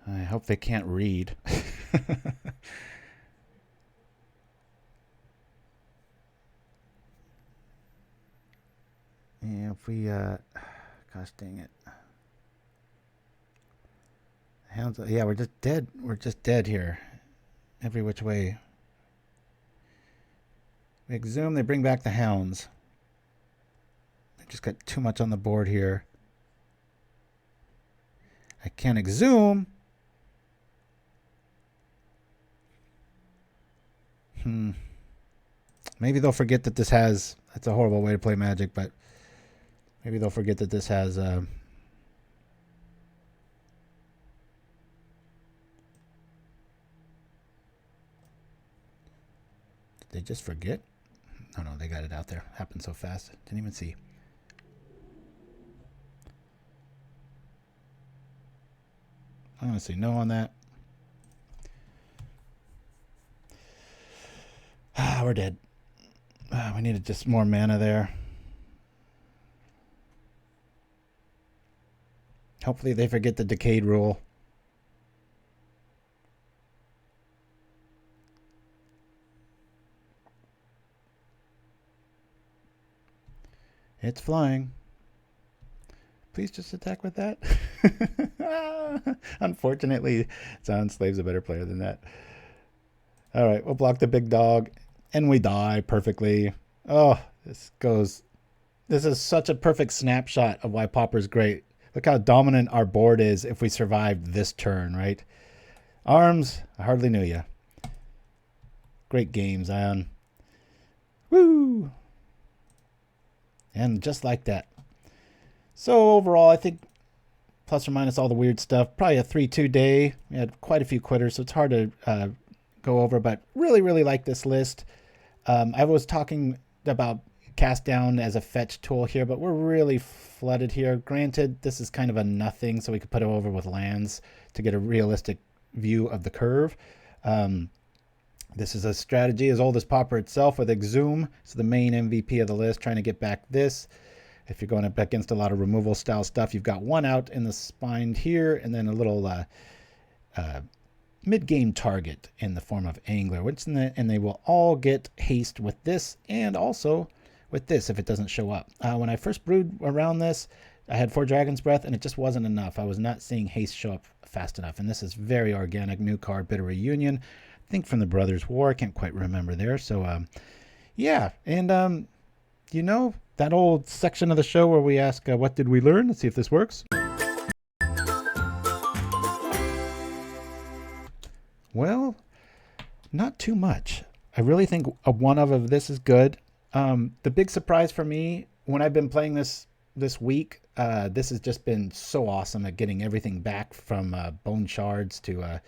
Speaker 3: I hope they can't read. Yeah, if we, gosh dang it. Hounds, yeah, we're just dead. We're just dead here. Every which way. We Exhume, they bring back the Hounds. I just got too much on the board here. I can't Exhume. Maybe they'll forget that this has... That's a horrible way to play Magic, but... Maybe they'll forget that this has... Did they just forget? Oh no, they got it out there. Happened so fast. Didn't even see. I'm going to say no on that. We're dead. We needed just more mana there. Hopefully they forget the Decayed rule. It's flying. Please just attack with that. Unfortunately, Soundslave's a better player than that. All right, we'll block the big dog, and we die perfectly. Oh, this is such a perfect snapshot of why Pauper's great. Look how dominant our board is if we survived this turn, right? Arms, I hardly knew you. Great game, Zion. Woo! And just like that. So overall, I think plus or minus all the weird stuff, probably a 3-2 day. We had quite a few quitters, so it's hard to go over, but really like this list. I was talking about cast down as a fetch tool here, but we're really flooded here. Granted, this is kind of a nothing, so we could put it over with lands to get a realistic view of the curve. This is a strategy as old as Pauper itself with Exhume. It's the main MVP of the list, trying to get back this. If you're going up against a lot of removal style stuff, you've got one out in the spine here, and then a little mid-game target in the form of Angler, and they will all get haste with this, and also with this if it doesn't show up. When I first brewed around this, I had 4 Dragon's Breath, and it just wasn't enough. I was not seeing haste show up fast enough, and this is very organic. New card, Bitter Reunion. I think from the Brothers' War. I can't quite remember there. So, yeah. And, you know, that old section of the show where we ask, what did we learn? Let's see if this works. Well, not too much. I really think a one of this is good. The big surprise for me when I've been playing this week, this has just been so awesome at getting everything back from Bone Shards to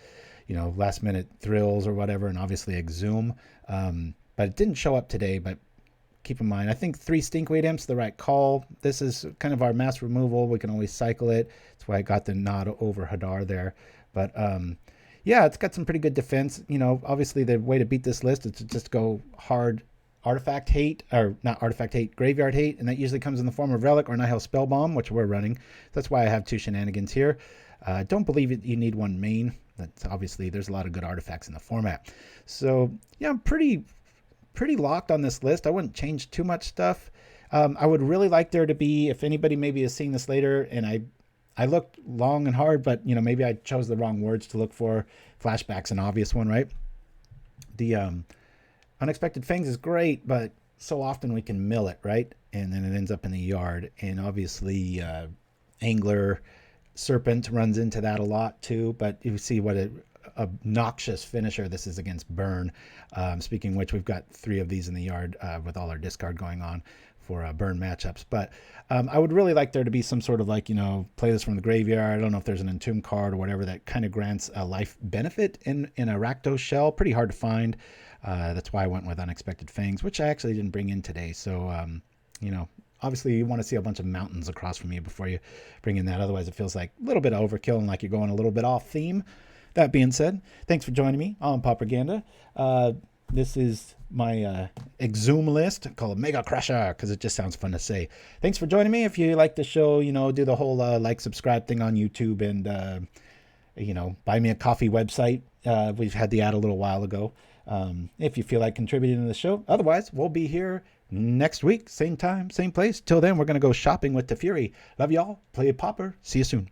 Speaker 3: last minute thrills or whatever, and obviously Exhume. But it didn't show up today, but keep in mind, I think 3 Stinkweed Imps, the right call. This is kind of our mass removal. We can always cycle it. That's why I got the nod over Hadar there. But yeah, it's got some pretty good defense. Obviously the way to beat this list is to just go hard artifact hate, or not artifact hate, graveyard hate, and that usually comes in the form of Relic or Nihil Spellbomb, which we're running. That's why I have 2 Shenanigans here. Don't believe you need 1 main. That's obviously, there's a lot of good artifacts in the format. So yeah, I'm pretty locked on this list. I wouldn't change too much stuff. I would really like there to be, if anybody maybe is seeing this later, and I looked long and hard, but maybe I chose the wrong words to look for. Flashback's an obvious one, right? The Unexpected Fangs is great, but so often we can mill it, right? And then it ends up in the yard. And obviously Angler, Serpent runs into that a lot too, but you see what a obnoxious finisher this is against Burn. Speaking of which, we've got 3 of these in the yard with all our discard going on for Burn matchups. But I would really like there to be some sort of play this from the graveyard. I don't know if there's an Entomb card or whatever that kind of grants a life benefit in a Rakdos shell. Pretty hard to find. That's why I went with Unexpected Fangs, which I actually didn't bring in today. So, obviously you want to see a bunch of mountains across from you before you bring in that. Otherwise it feels like a little bit of overkill and like you're going a little bit off theme. That being said, thanks for joining me on Propaganda. This is my Exhume list. I call it Mega Crusher because it just sounds fun to say. Thanks for joining me. If you like the show, do the whole like, subscribe thing on YouTube and, buy me a coffee website. We've had the ad a little while ago. If you feel like contributing to the show. Otherwise, we'll be here next week. Same time, same place. Till then, we're going to go shopping with the Fury. Love y'all. Play Pauper. See you soon.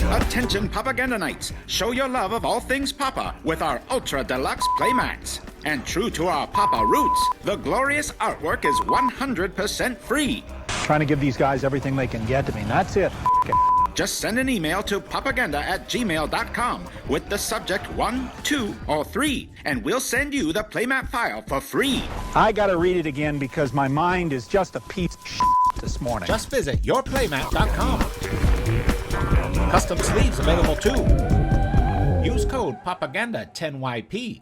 Speaker 8: Attention Propaganda Nights! Show your love of all things Papa with our Ultra Deluxe Playmats. And true to our Papa roots, the glorious artwork is 100% free.
Speaker 9: Trying to give these guys everything they can get to me, and that's it.
Speaker 8: Just send an email to propaganda@gmail.com with the subject 1, 2, or 3, and we'll send you the playmat file for free.
Speaker 9: I gotta read it again because my mind is just a piece of shit this morning.
Speaker 10: Just visit yourplaymat.com. Custom sleeves available too. Use code PROPAGANDA10YP